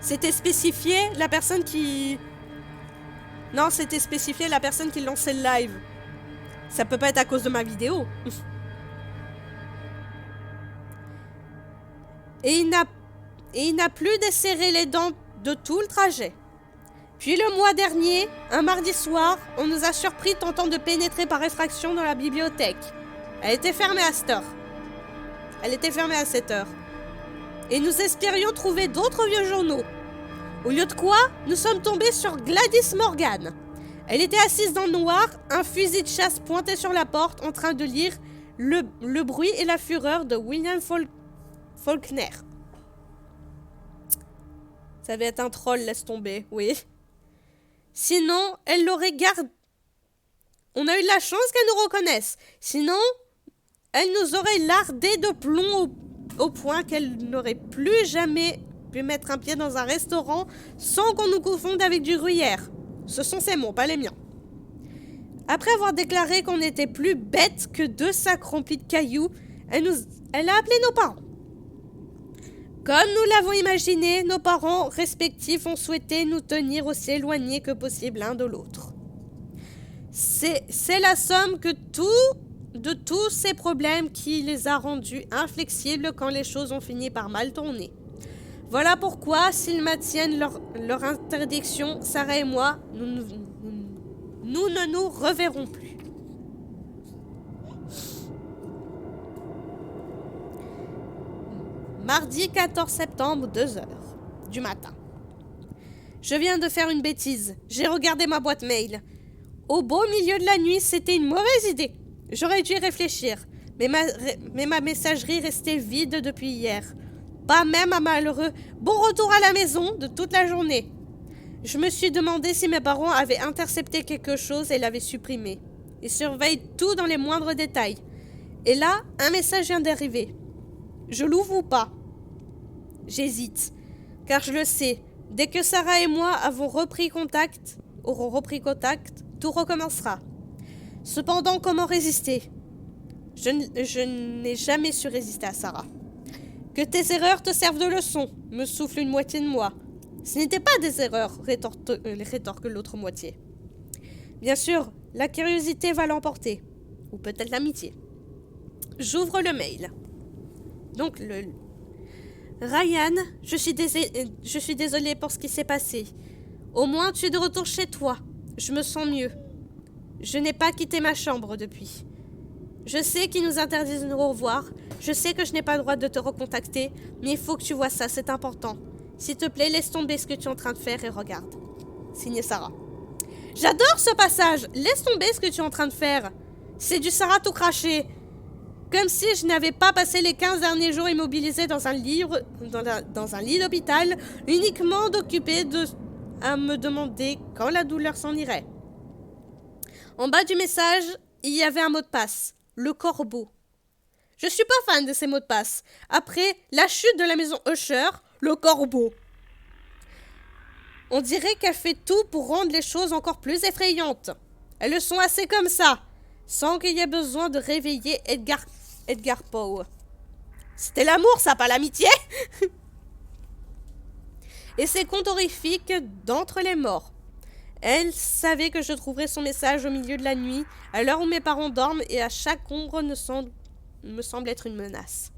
C'était spécifié la personne qui... Non, c'était spécifié la personne qui lançait le live. Ça peut pas être à cause de ma vidéo. Et il n'a plus desserré les dents de tout le trajet. Puis le mois dernier, un mardi soir, on nous a surpris tentant de pénétrer par effraction dans la bibliothèque. Elle était fermée à cette heure. Elle était fermée à 7 heures. Et nous espérions trouver d'autres vieux journaux. Au lieu de quoi, nous sommes tombés sur Gladys Morgan. Elle était assise dans le noir, un fusil de chasse pointé sur la porte, en train de lire Le bruit et la fureur de William Faulkner. Ça va être un troll, laisse tomber, oui. Sinon, elle l'aurait gardé. On a eu de la chance qu'elle nous reconnaisse. Sinon, elle nous aurait lardé de plomb au point qu'elle n'aurait plus jamais pu mettre un pied dans un restaurant sans qu'on nous confonde avec du gruyère. Ce sont ses mots, pas les miens. Après avoir déclaré qu'on était plus bêtes que 2 sacs remplis de cailloux, elle a appelé nos parents. Comme nous l'avons imaginé, nos parents respectifs ont souhaité nous tenir aussi éloignés que possible l'un de l'autre. C'est la somme de tous ces problèmes qui les a rendus inflexibles quand les choses ont fini par mal tourner. Voilà pourquoi, s'ils maintiennent leur interdiction, Sarah et moi, nous ne nous reverrons plus. Mardi 14 septembre, 2h du matin. Je viens de faire une bêtise. J'ai regardé ma boîte mail. Au beau milieu de la nuit, c'était une mauvaise idée. J'aurais dû y réfléchir. Mais ma messagerie restait vide depuis hier. Pas même un malheureux « bon retour à la maison » de toute la journée. Je me suis demandé si mes parents avaient intercepté quelque chose et l'avaient supprimé. Ils surveillent tout dans les moindres détails. Et là, un message vient d'arriver. Je l'ouvre ou pas? J'hésite, car je le sais, dès que Sarah et moi auront repris contact, tout recommencera. Cependant, comment résister? Je n'ai jamais su résister à Sarah. Que tes erreurs te servent de leçon, me souffle une moitié de moi. Ce n'était pas des erreurs, rétorque l'autre moitié. Bien sûr, la curiosité va l'emporter, ou peut-être l'amitié. J'ouvre le mail. Donc, Ryan, je suis désolée pour ce qui s'est passé. Au moins, tu es de retour chez toi. Je me sens mieux. Je n'ai pas quitté ma chambre depuis. Je sais qu'ils nous interdisent de nous revoir. Je sais que je n'ai pas le droit de te recontacter. Mais il faut que tu vois ça, c'est important. S'il te plaît, laisse tomber ce que tu es en train de faire et regarde. Signé Sarah. J'adore ce passage. Laisse tomber ce que tu es en train de faire. C'est du Sarah tout craché. Comme si je n'avais pas passé les 15 derniers jours immobilisés dans un lit d'hôpital, uniquement d'occupé à me demander quand la douleur s'en irait. En bas du message, il y avait un mot de passe, le corbeau. Je suis pas fan de ces mots de passe. Après la chute de la maison Usher, le corbeau. On dirait qu'elle fait tout pour rendre les choses encore plus effrayantes. Elles le sont assez comme ça, sans qu'il y ait besoin de réveiller Edgar Poe. C'était l'amour, ça, pas l'amitié. et ses contes horrifiques d'entre les morts. Elle savait que je trouverais son message au milieu de la nuit, à l'heure où mes parents dorment, et à chaque ombre me semble être une menace.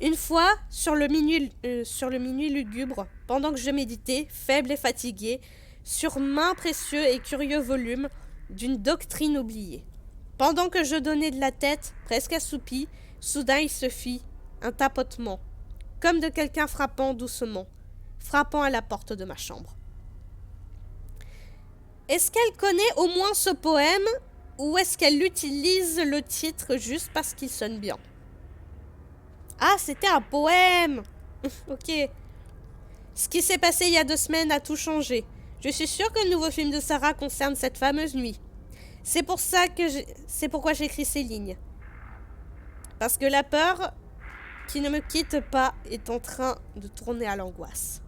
Une fois, sur le minuit lugubre, pendant que je méditais, faible et fatigué, sur maint précieux et curieux volume d'une doctrine oubliée. Pendant que je donnais de la tête, presque assoupie, soudain il se fit un tapotement, comme de quelqu'un frappant doucement, frappant à la porte de ma chambre. Est-ce qu'elle connaît au moins ce poème, ou est-ce qu'elle utilise le titre juste parce qu'il sonne bien? Ah, c'était un poème. Ok. Ce qui s'est passé il y a 2 semaines a tout changé. Je suis sûre que le nouveau film de Sarah concerne cette fameuse nuit. C'est pourquoi j'écris ces lignes. Parce que la peur qui ne me quitte pas est en train de tourner à l'angoisse.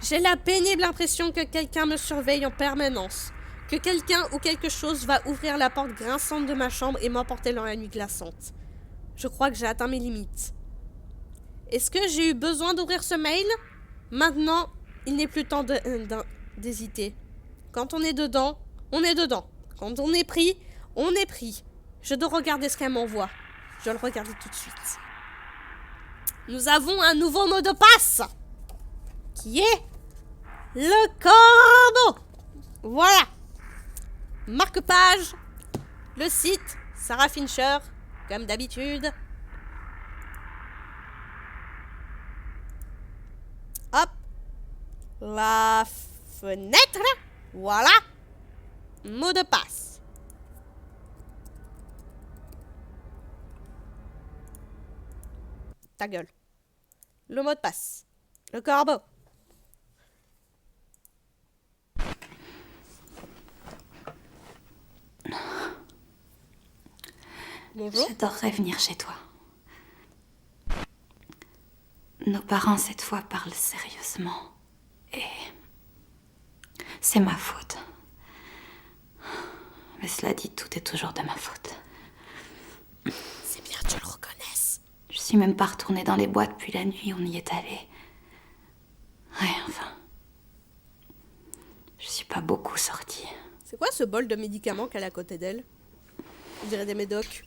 J'ai la pénible impression que quelqu'un me surveille en permanence, que quelqu'un ou quelque chose va ouvrir la porte grinçante de ma chambre et m'emporter dans la nuit glaçante. Je crois que j'ai atteint mes limites. Est-ce que j'ai eu besoin d'ouvrir ce mail? Maintenant, il n'est plus temps d'hésiter. Quand on est dedans, on est dedans. Quand on est pris, on est pris. Je dois regarder ce qu'elle m'envoie. Je dois le regarder tout de suite. Nous avons un nouveau mot de passe qui est le corbeau. Voilà. Marque-page. Le site Sarah Fincher, comme d'habitude. Hop. La fenêtre. Voilà. Mot de passe. Ta gueule. Le mot de passe. Le corbeau. Bonjour. J'adorerais venir chez toi. Nos parents, cette fois, parlent sérieusement. Et c'est ma faute. Mais cela dit, tout est toujours de ma faute. C'est bien que tu le reconnaisses. Je suis même pas retournée dans les boîtes depuis la nuit où on y est allé. Ouais, enfin. Je suis pas beaucoup sortie. C'est quoi ce bol de médicaments qu'elle a à côté d'elle? On dirait des médocs.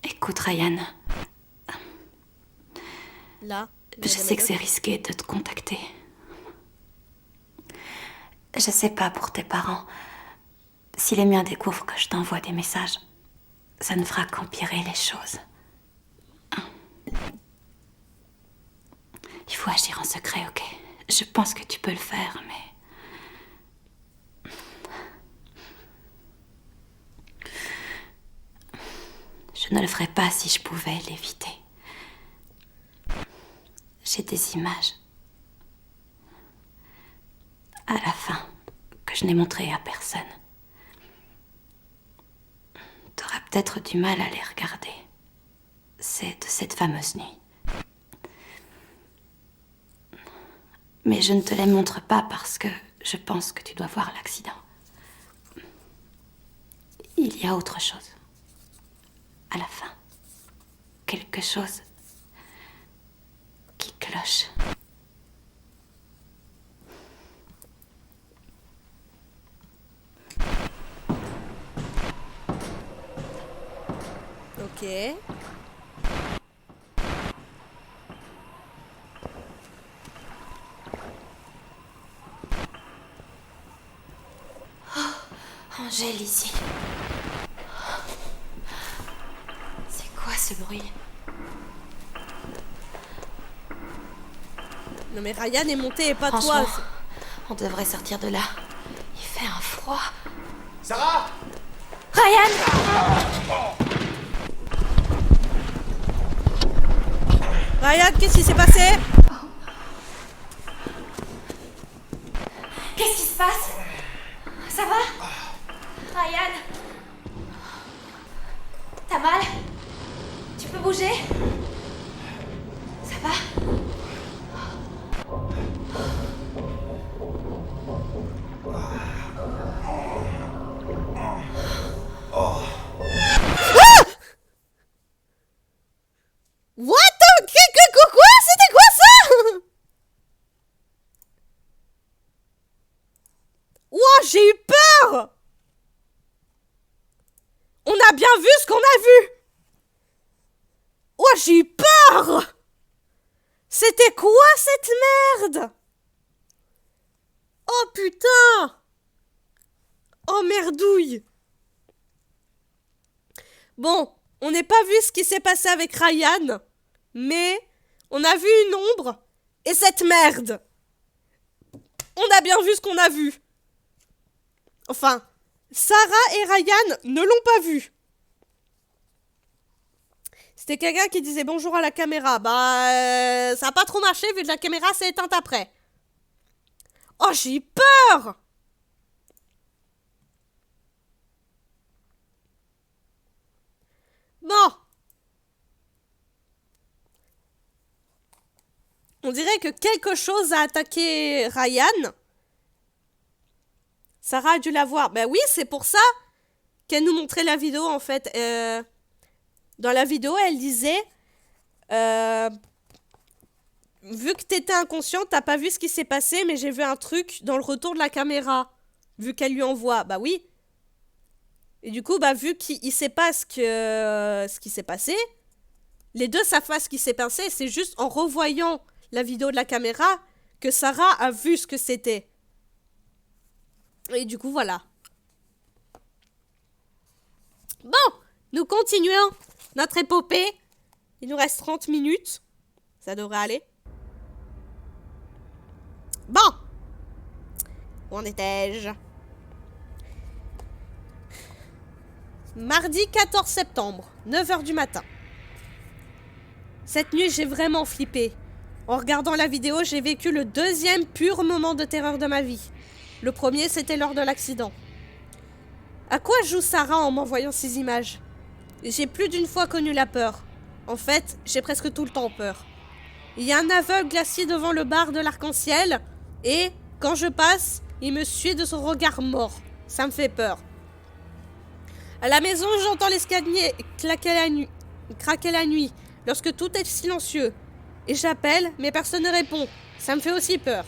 Écoute, Ryan. Là. Je sais que c'est risqué de te contacter. Je sais pas pour tes parents. Si les miens découvrent que je t'envoie des messages, ça ne fera qu'empirer les choses. Il faut agir en secret, ok? Je pense que tu peux le faire, mais... je ne le ferais pas si je pouvais l'éviter. J'ai des images. À la fin, que je n'ai montrées à personne. T'auras peut-être du mal à les regarder. C'est de cette fameuse nuit. Mais je ne te les montre pas parce que je pense que tu dois voir l'accident. Il y a autre chose. À la fin. Quelque chose qui cloche. Ok. Angèle ici. C'est quoi ce bruit? Non mais Ryan est monté et pas toi. Franchement, on devrait sortir de là. Il fait un froid. Sarah! Ryan! Ryan, qu'est-ce qui s'est passé? Qu'est-ce qui se passe? Ça va? Ryan? T'as mal? Tu peux bouger? Ça va? What the... Quoi? C'était quoi ça? j'ai eu peur! On a bien vu ce qu'on a vu! Oh, j'ai eu peur! C'était quoi cette merde? Oh putain! Oh merdouille! Bon, on n'a pas vu ce qui s'est passé avec Ryan, mais on a vu une ombre et cette merde. On a bien vu ce qu'on a vu. Enfin, Sarah et Ryan ne l'ont pas vu. C'était quelqu'un qui disait bonjour à la caméra. Bah, ça n'a pas trop marché vu que la caméra s'est éteinte après. Oh, j'ai eu peur! Bon. On dirait que quelque chose a attaqué Ryan. Sarah a dû la voir. Ben oui, c'est pour ça qu'elle nous montrait la vidéo, en fait. Dans la vidéo, elle disait... vu que t'étais inconscient, t'as pas vu ce qui s'est passé, mais j'ai vu un truc dans le retour de la caméra. Vu qu'elle lui envoie. Bah oui. Et du coup, bah vu qu'il sait pas ce qui s'est passé, les deux savent pas ce qui s'est passé. C'est juste en revoyant la vidéo de la caméra que Sarah a vu ce que c'était. Et du coup, voilà. Bon, nous continuons notre épopée. Il nous reste 30 minutes. Ça devrait aller. Bon. Où en étais-je? Mardi 14 septembre, 9h du matin. Cette nuit, j'ai vraiment flippé. En regardant la vidéo, j'ai vécu le deuxième pur moment de terreur de ma vie. Le premier, c'était lors de l'accident. À quoi joue Sarah en m'envoyant ces images? J'ai plus d'une fois connu la peur. En fait, j'ai presque tout le temps peur. Il y a un aveugle assis devant le bar de l'Arc-en-Ciel et, quand je passe, il me suit de son regard mort. Ça me fait peur. À la maison, j'entends l'escalier craquer la nuit, lorsque tout est silencieux. Et j'appelle, mais personne ne répond. Ça me fait aussi peur.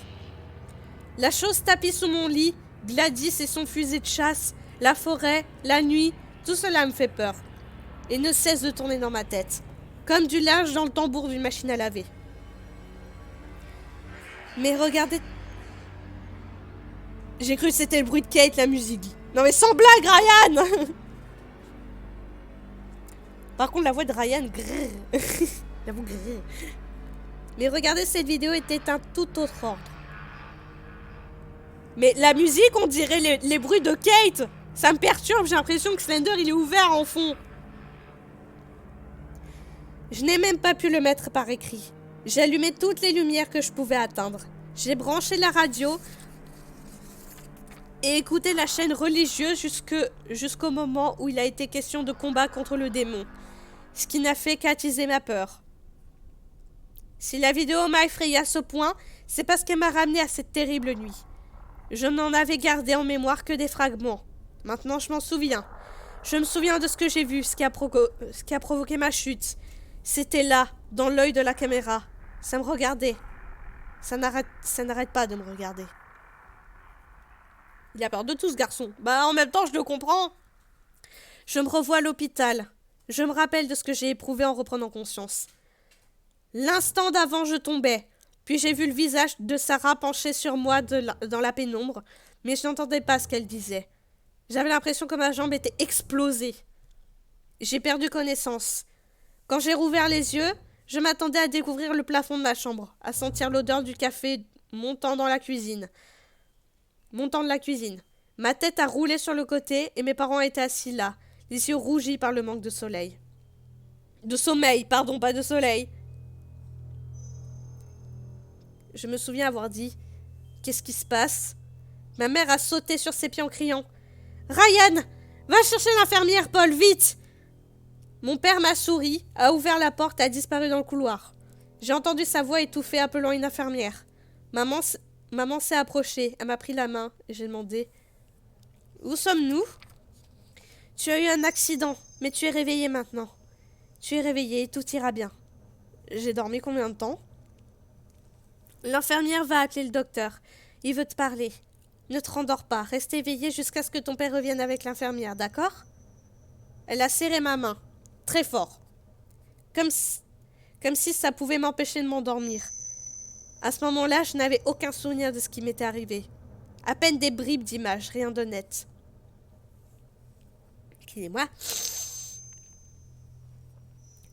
La chose tapis sous mon lit, Gladys et son fusil de chasse, la forêt, la nuit, tout cela me fait peur. Et ne cesse de tourner dans ma tête, comme du linge dans le tambour d'une machine à laver. Mais regardez... J'ai cru que c'était le bruit de Kate, la musique. Non mais sans blague, Ryan. Par contre, la voix de Ryan... la voix grrr. Mais regardez, cette vidéo était un tout autre ordre. Mais la musique, on dirait les bruits de Kate. Ça me perturbe, j'ai l'impression que Slender, il est ouvert en fond. Je n'ai même pas pu le mettre par écrit. J'ai allumé toutes les lumières que je pouvais atteindre. J'ai branché la radio et écouté la chaîne religieuse jusqu'au moment où il a été question de combat contre le démon. Ce qui n'a fait qu'attiser ma peur. Si la vidéo m'a effrayée à ce point, c'est parce qu'elle m'a ramené à cette terrible nuit. Je n'en avais gardé en mémoire que des fragments. Maintenant, je m'en souviens. Je me souviens de ce que j'ai vu, ce qui a provoqué ma chute. C'était là, dans l'œil de la caméra. Ça me regardait. Ça n'arrête pas de me regarder. Il a peur de tout, ce garçon. Bah, en même temps, je le comprends. Je me revois à l'hôpital. Je me rappelle de ce que j'ai éprouvé en reprenant conscience. L'instant d'avant, je tombais. Puis j'ai vu le visage de Sarah penché sur moi dans la pénombre, mais je n'entendais pas ce qu'elle disait. J'avais l'impression que ma jambe était explosée. J'ai perdu connaissance. Quand j'ai rouvert les yeux, je m'attendais à découvrir le plafond de ma chambre, à sentir l'odeur du café montant de la cuisine. Ma tête a roulé sur le côté et mes parents étaient assis là, les yeux rougis par le manque de soleil. De sommeil, pardon, pas de soleil. Je me souviens avoir dit « Qu'est-ce qui se passe ?» Ma mère a sauté sur ses pieds en criant « Ryan, va chercher l'infirmière, Paul, vite !» Mon père m'a souri, a ouvert la porte et a disparu dans le couloir. J'ai entendu sa voix étouffée appelant une infirmière. Maman s'est approchée, elle m'a pris la main et j'ai demandé « Où sommes-nous ?»« Tu as eu un accident, mais tu es réveillée maintenant. Tu es réveillée, tout ira bien. » J'ai dormi combien de temps ? L'infirmière va appeler le docteur. Il veut te parler. Ne te rendors pas, reste éveillé jusqu'à ce que ton père revienne avec l'infirmière, d'accord? Elle a serré ma main, très fort, comme si ça pouvait m'empêcher de m'endormir. À ce moment-là, je n'avais aucun souvenir de ce qui m'était arrivé. À peine des bribes d'images, rien de net. Excusez-moi.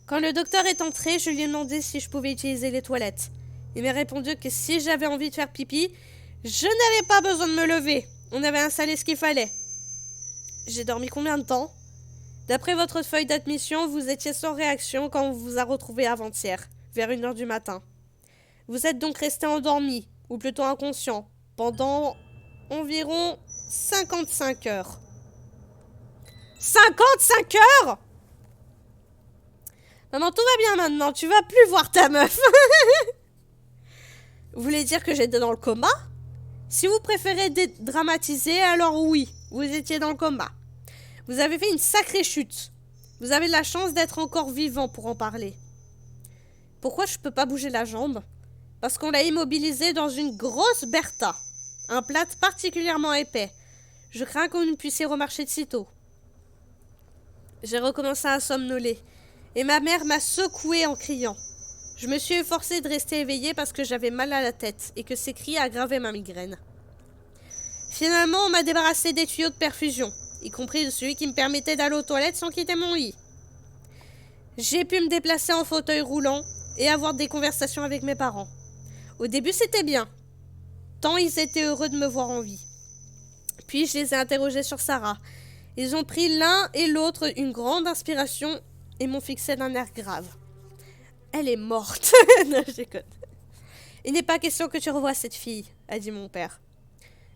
Quand le docteur est entré, je lui ai demandé si je pouvais utiliser les toilettes. Il m'a répondu que si j'avais envie de faire pipi, je n'avais pas besoin de me lever. On avait installé ce qu'il fallait. J'ai dormi combien de temps? D'après votre feuille d'admission, vous étiez sans réaction quand on vous a retrouvé avant-hier, vers 1h du matin. Vous êtes donc resté endormi, ou plutôt inconscient, pendant environ 55 heures. 55 heures? Maman, tout va bien maintenant, tu vas plus voir ta meuf. Vous voulez dire que j'étais dans le coma? Si vous préférez dédramatiser, alors oui, vous étiez dans le coma. Vous avez fait une sacrée chute. Vous avez de la chance d'être encore vivant pour en parler. Pourquoi je peux pas bouger la jambe? Parce qu'on l'a immobilisé dans une grosse Bertha. Un plâtre particulièrement épais. Je crains qu'on ne puisse y remarcher de sitôt. J'ai recommencé à somnoler. Et ma mère m'a secouée en criant. Je me suis efforcée de rester éveillée parce que j'avais mal à la tête et que ces cris aggravaient ma migraine. Finalement, on m'a débarrassé des tuyaux de perfusion, y compris de celui qui me permettait d'aller aux toilettes sans quitter mon lit. J'ai pu me déplacer en fauteuil roulant et avoir des conversations avec mes parents. Au début, c'était bien, tant ils étaient heureux de me voir en vie. Puis, je les ai interrogés sur Sarah. Ils ont pris l'un et l'autre une grande inspiration et m'ont fixé d'un air grave. Elle est morte. Non, je déconne. Il n'est pas question que tu revoies cette fille, a dit mon père.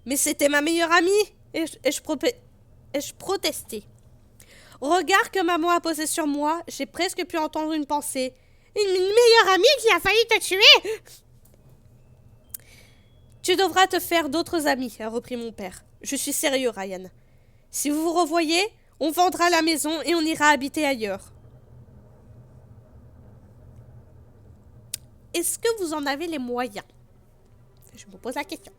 Mais c'était ma meilleure amie, et je protestais. Au regard que maman a posé sur moi, j'ai presque pu entendre une pensée. Une meilleure amie qui a failli te tuer. Tu devras te faire d'autres amis, a repris mon père. Je suis sérieux, Ryan. Si vous vous revoyez, on vendra la maison et on ira habiter ailleurs. Est-ce que vous en avez les moyens? Je me pose la question.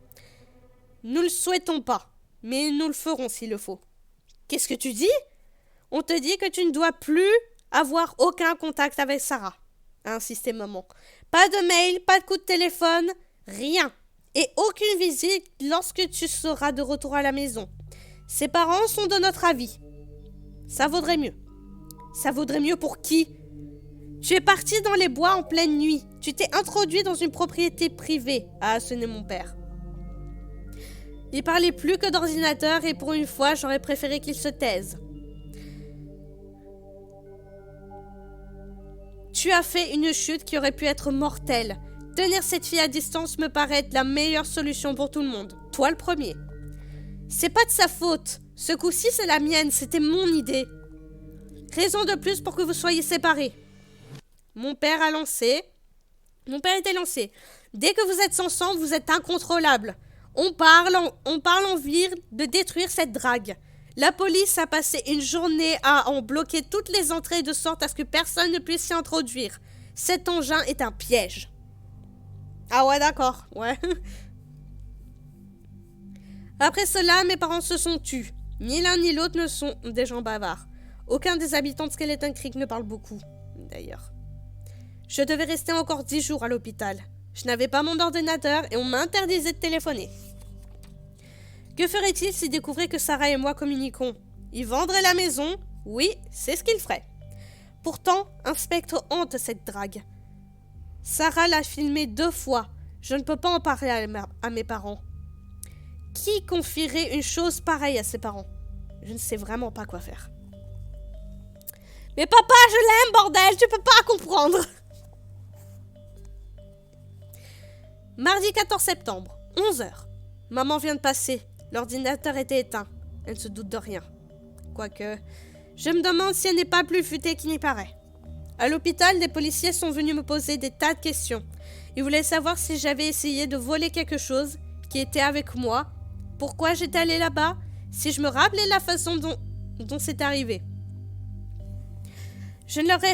Nous le souhaitons pas, mais nous le ferons s'il le faut. Qu'est-ce que tu dis? On te dit que tu ne dois plus avoir aucun contact avec Sarah, a insisté maman. Pas de mail, pas de coup de téléphone, rien. Et aucune visite lorsque tu seras de retour à la maison. Ses parents sont de notre avis. Ça vaudrait mieux. Ça vaudrait mieux pour qui? Tu es parti dans les bois en pleine nuit. Tu t'es introduit dans une propriété privée, a sonné mon père. Il parlait plus que d'ordinateur et pour une fois, j'aurais préféré qu'il se taise. Tu as fait une chute qui aurait pu être mortelle. Tenir cette fille à distance me paraît être la meilleure solution pour tout le monde. Toi le premier. C'est pas de sa faute. Ce coup-ci, c'est la mienne. C'était mon idée. Raison de plus pour que vous soyez séparés. Mon père était lancé. Dès que vous êtes ensemble, vous êtes incontrôlable. On parle envie de détruire cette drague. La police a passé une journée à en bloquer toutes les entrées de sorte à ce que personne ne puisse s'y introduire. Cet engin est un piège. Ah ouais, d'accord, ouais. Après cela, mes parents se sont tus. Ni l'un ni l'autre ne sont des gens bavards. Aucun des habitants de Skeleton Creek ne parle beaucoup, d'ailleurs. Je devais rester encore 10 jours à l'hôpital. Je n'avais pas mon ordinateur et on m'interdisait de téléphoner. Que ferait-il s'il découvrait que Sarah et moi communiquons? Il vendrait la maison? Oui, c'est ce qu'il ferait. Pourtant, un spectre hante cette drague. Sarah l'a filmé 2 fois. Je ne peux pas en parler à mes parents. Qui confierait une chose pareille à ses parents? Je ne sais vraiment pas quoi faire. Mais papa, je l'aime, bordel, tu peux pas comprendre. Mardi 14 septembre, 11h. Maman vient de passer. L'ordinateur était éteint. Elle ne se doute de rien. Quoique, je me demande si elle n'est pas plus futée qu'il n'y paraît. À l'hôpital, des policiers sont venus me poser des tas de questions. Ils voulaient savoir si j'avais essayé de voler quelque chose, qui était avec moi, pourquoi j'étais allée là-bas, si je me rappelais la façon dont c'est arrivé. Je ne leur ai